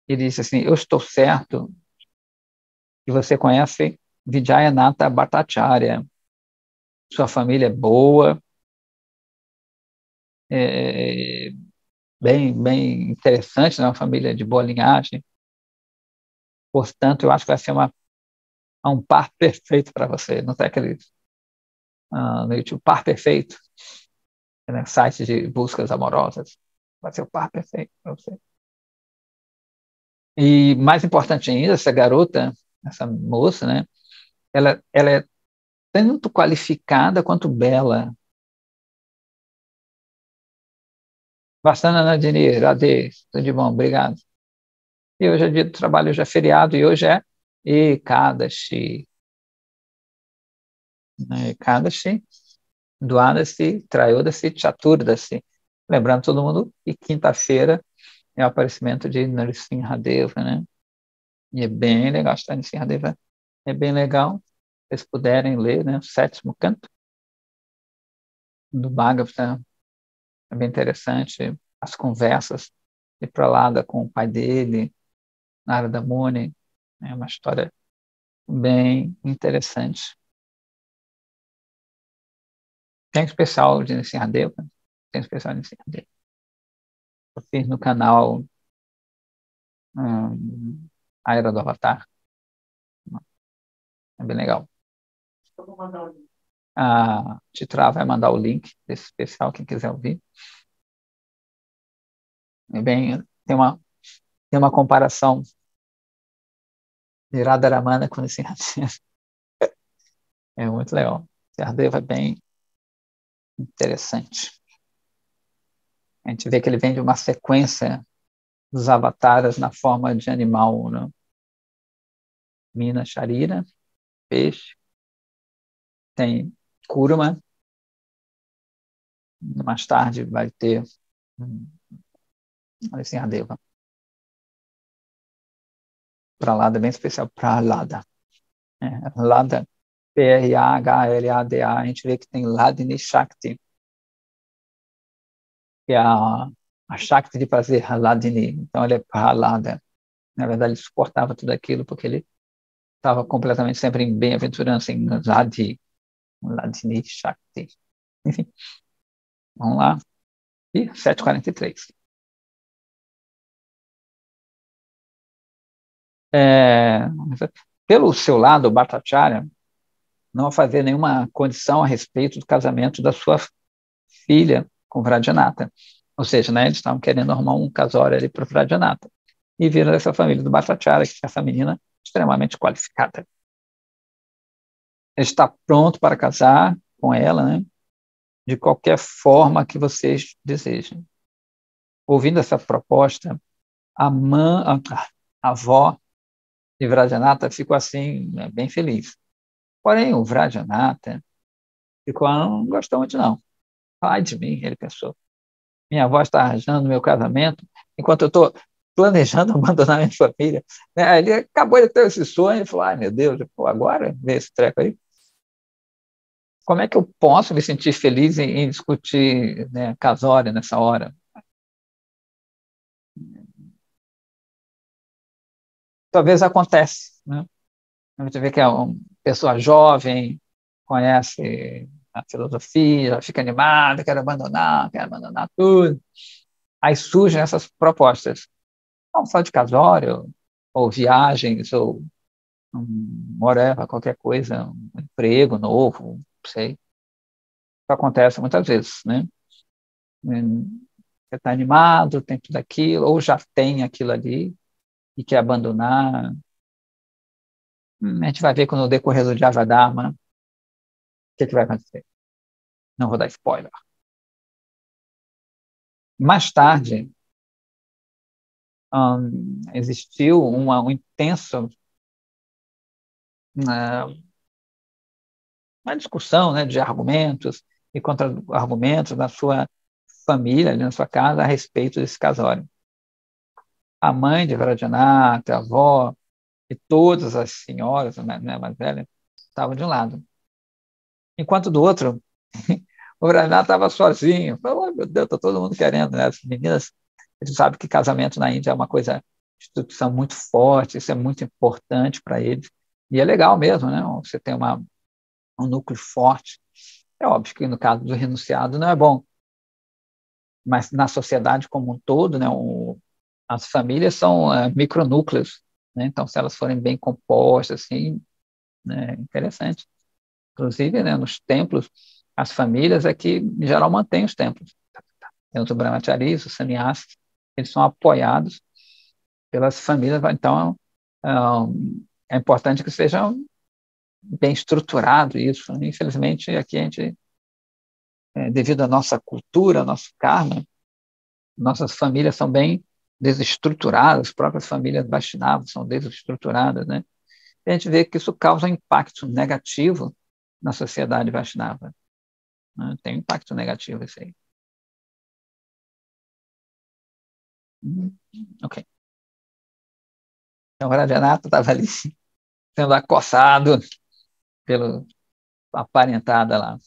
Ele disse assim: eu estou certo que você conhece Vijayanatha Bhattacharya. Sua família é boa, é bem interessante, né? Uma família de boa linhagem. Portanto, eu acho que vai ser um par perfeito para você. Não tem aquele no YouTube, par perfeito, né? Site de buscas amorosas. Vai ser o par perfeito para você. E mais importante ainda, essa garota, essa moça, né? Ela é tanto qualificada quanto bela. Bastante, Nadine, Radê, tudo de bom, obrigado. E hoje é dia do trabalho, hoje é feriado, e hoje é Ekadashi. Ekadashi, Dwadasi, Trayodasi, Chaturdasi. Lembrando todo mundo que quinta-feira é o aparecimento de Narasimhadeva, né? E é bem legal estar em Narasimhadeva. É bem legal, se vocês puderem ler, né? O sétimo canto do Bhagavata. É bem interessante. As conversas de Prahlada com o pai dele, Narada Muni. É uma história bem interessante. Tem especial de Narasimhadeva? Tem especial de Narasimhadeva. Eu fiz no canal A Era do Avatar. É bem legal. A Titra vai mandar o link desse especial, quem quiser ouvir. É bem, tem uma comparação de Radharamana com esse é muito legal. Sardeva é bem interessante. A gente vê que ele vem de uma sequência dos avataras na forma de animal, né? Mina Sharira, peixe, tem Kurma, mais tarde vai ter assim, a Deva. Prahlada é bem especial, Prahlada. Lada, Prahlada, a gente vê que tem Ladini Shakti. que é a Shakti de prazer, Haladini. Então, ele é Prahlada. Na verdade, ele suportava tudo aquilo porque ele estava completamente sempre em bem-aventurança, em Radhi, Ladini Shakti. Enfim, vamos lá. E 7h43. É, pelo seu lado, o Bhattacharya não fazia nenhuma condição a respeito do casamento da sua filha com Vradjanata. Ou seja, né, eles estavam querendo arrumar um casório ali para o Vradjanata. E viram essa família do Bhattacharya, que é essa menina extremamente qualificada. Ele está pronto para casar com ela, né, de qualquer forma que vocês desejem. Ouvindo essa proposta, a avó de Vradjanata ficou assim, né, bem feliz. Porém, o Vradjanata ficou, não gostou muito não. Ai de mim, ele pensou. Minha avó está arranjando meu casamento, enquanto eu estou planejando abandonar minha família. Né? Ele acabou de ter esse sonho e falou, ai meu Deus, pô, agora vê esse treco aí. Como é que eu posso me sentir feliz em discutir, né, casório nessa hora? Talvez acontece, né? A gente vê que é uma pessoa jovem, conhece a filosofia, fica animada, quer abandonar tudo. Aí surgem essas propostas, não só de casório, ou viagens, ou whatever, qualquer coisa, um emprego novo, não sei. Isso acontece muitas vezes, né? Você está animado, tem tudo aquilo, ou já tem aquilo ali e quer abandonar. A gente vai ver quando no decorrer do Javadharma o que vai acontecer. Não vou dar spoiler. Mais tarde, existiu um intenso uma discussão, né, de argumentos e contra-argumentos na sua família, ali na sua casa, a respeito desse casório. A mãe de Varajanata, a avó e todas as senhoras, né, mais velhas, estavam de um lado. Enquanto do outro, o Varajanata estava sozinho. Falou, oh, meu Deus, está todo mundo querendo, né? As meninas, a gente sabe que casamento na Índia é uma coisa, instituição muito forte, isso é muito importante para eles. E é legal mesmo, né? Você tem um núcleo forte. É óbvio que no caso do renunciado não é bom, mas na sociedade como um todo, né, as famílias são micronúcleos, né? Então, se elas forem bem compostas, assim, né, interessante. Inclusive, né, nos templos, as famílias é que, em geral, mantêm os templos. Tem os brahmacharis, os sannyasis, eles são apoiados pelas famílias. Então, é importante que seja bem estruturado isso. Infelizmente, aqui a gente, devido à nossa cultura, ao nosso karma, nossas famílias são bem desestruturadas, as próprias famílias Vaishnavas são desestruturadas, né? E a gente vê que isso causa um impacto negativo na sociedade Vaishnava, né? Tem um impacto negativo isso aí. Ok. Então, o Radhanath estava ali sendo acossado pela aparentada lá,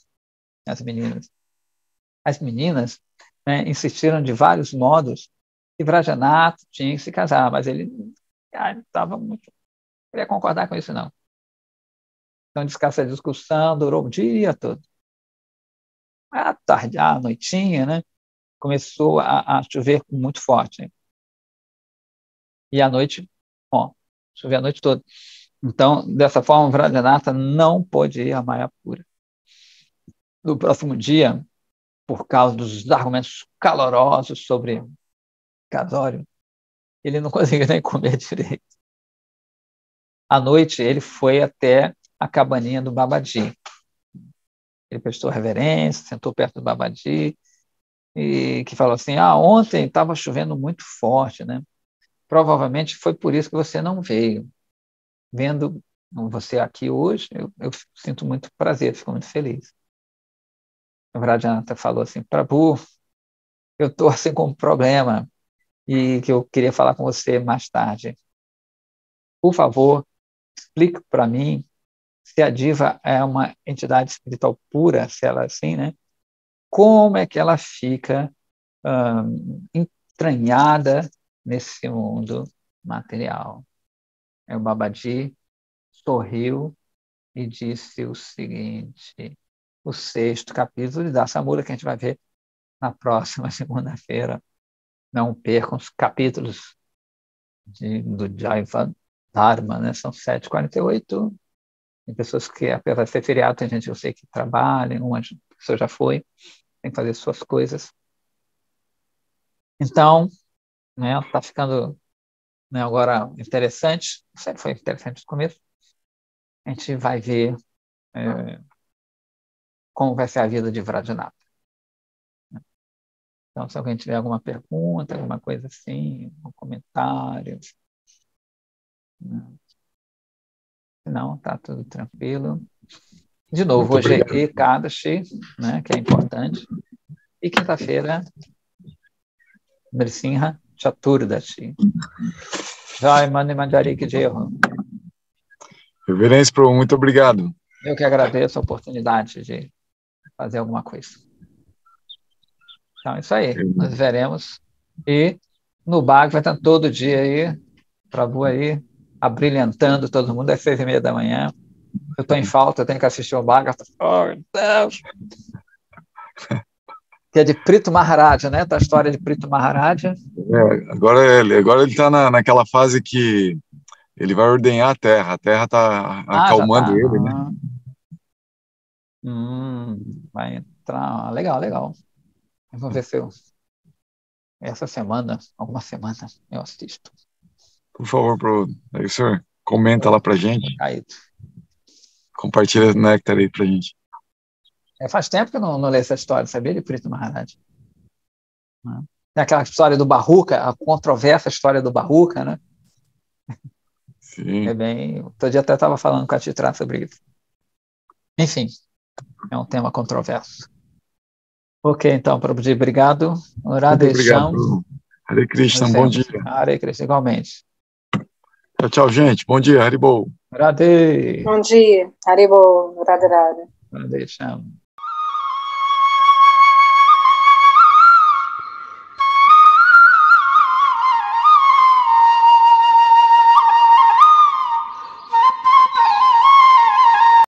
as meninas. As meninas, né, insistiram de vários modos que Vrajanath tinha que se casar, mas ele estava muito, não queria concordar com isso, não. Então, essa discussão durou o dia todo. À tarde, à noitinha, né, começou a chover muito forte. Né? E à noite, bom, choveu a noite toda. Então, dessa forma, Vrajanatha não pôde ir a Mayapura. No próximo dia, por causa dos argumentos calorosos sobre casório, ele não conseguiu nem comer direito. À noite, ele foi até a cabaninha do Babaji. Ele prestou reverência, sentou perto do Babaji e que falou assim, ontem estava chovendo muito forte, né? Provavelmente foi por isso que você não veio. Vendo você aqui hoje, eu sinto muito prazer, fico muito feliz. O Vrajanta falou assim, Prabhu, eu estou assim com um problema e que eu queria falar com você mais tarde. Por favor, explique para mim se a diva é uma entidade espiritual pura, se ela é assim, né? Como é que ela fica entranhada nesse mundo material. O Babaji sorriu e disse o seguinte, o 6º capítulo de Dasamula, que a gente vai ver na próxima segunda-feira. Não percam os capítulos do Jaiva Dharma, né? São 7h48. Tem pessoas que, apesar de ser feriado, tem gente que eu sei que trabalha, uma pessoa já foi, tem que fazer suas coisas. Então, né, está ficando, né, agora interessante, sempre foi interessante no começo, a gente vai ver como vai ser a vida de Vradinata. Então, se alguém tiver alguma pergunta, alguma coisa assim, um comentário, né? Não, está tudo tranquilo. De novo, Muito hoje obrigado. é Ekadashi, né, que é importante, e quinta-feira, Nrsimha Chaturdashi. Jai Mani Manjari que Jai Ho. Reverência, Prabhu, muito obrigado. Eu que agradeço a oportunidade de fazer alguma coisa. Então, é isso aí. Nós veremos. E no bar vai estar todo dia aí, Prabhu aí, abrilhantando todo mundo às 6h30 da manhã. Eu estou em falta, eu tenho que assistir o Bhagavad. Oh, meu Deus! Que é de Prito Maharaja, né? Da história de Prito Maharaja. Agora ele está naquela fase que ele vai ordenhar a Terra está Já acalmando tá. ele, né? Vai entrar. Legal, legal. Vamos ver se eu, essa semana, alguma semana, eu assisto. Por favor, aí o senhor comenta lá pra gente, Caído. compartilha o néctar aí pra gente. Faz tempo que eu não leio essa história, sabia, de Prito Maharaj? Tem aquela história do Barruca, a controversa história do Barruca, né? Sim. É bem. Outro dia até estava falando com a Titra sobre isso. Enfim, é um tema controverso. Ok, então, Prabhuji, obrigado. Muito obrigado, Radesham. Bruno. Hare Krishna, Nos bom vemos. dia. Hare Krishna, igualmente. Tchau, tchau, gente. Bom dia, Haribol. Radhe. Bom dia, Haribo, Radharada. Radesham.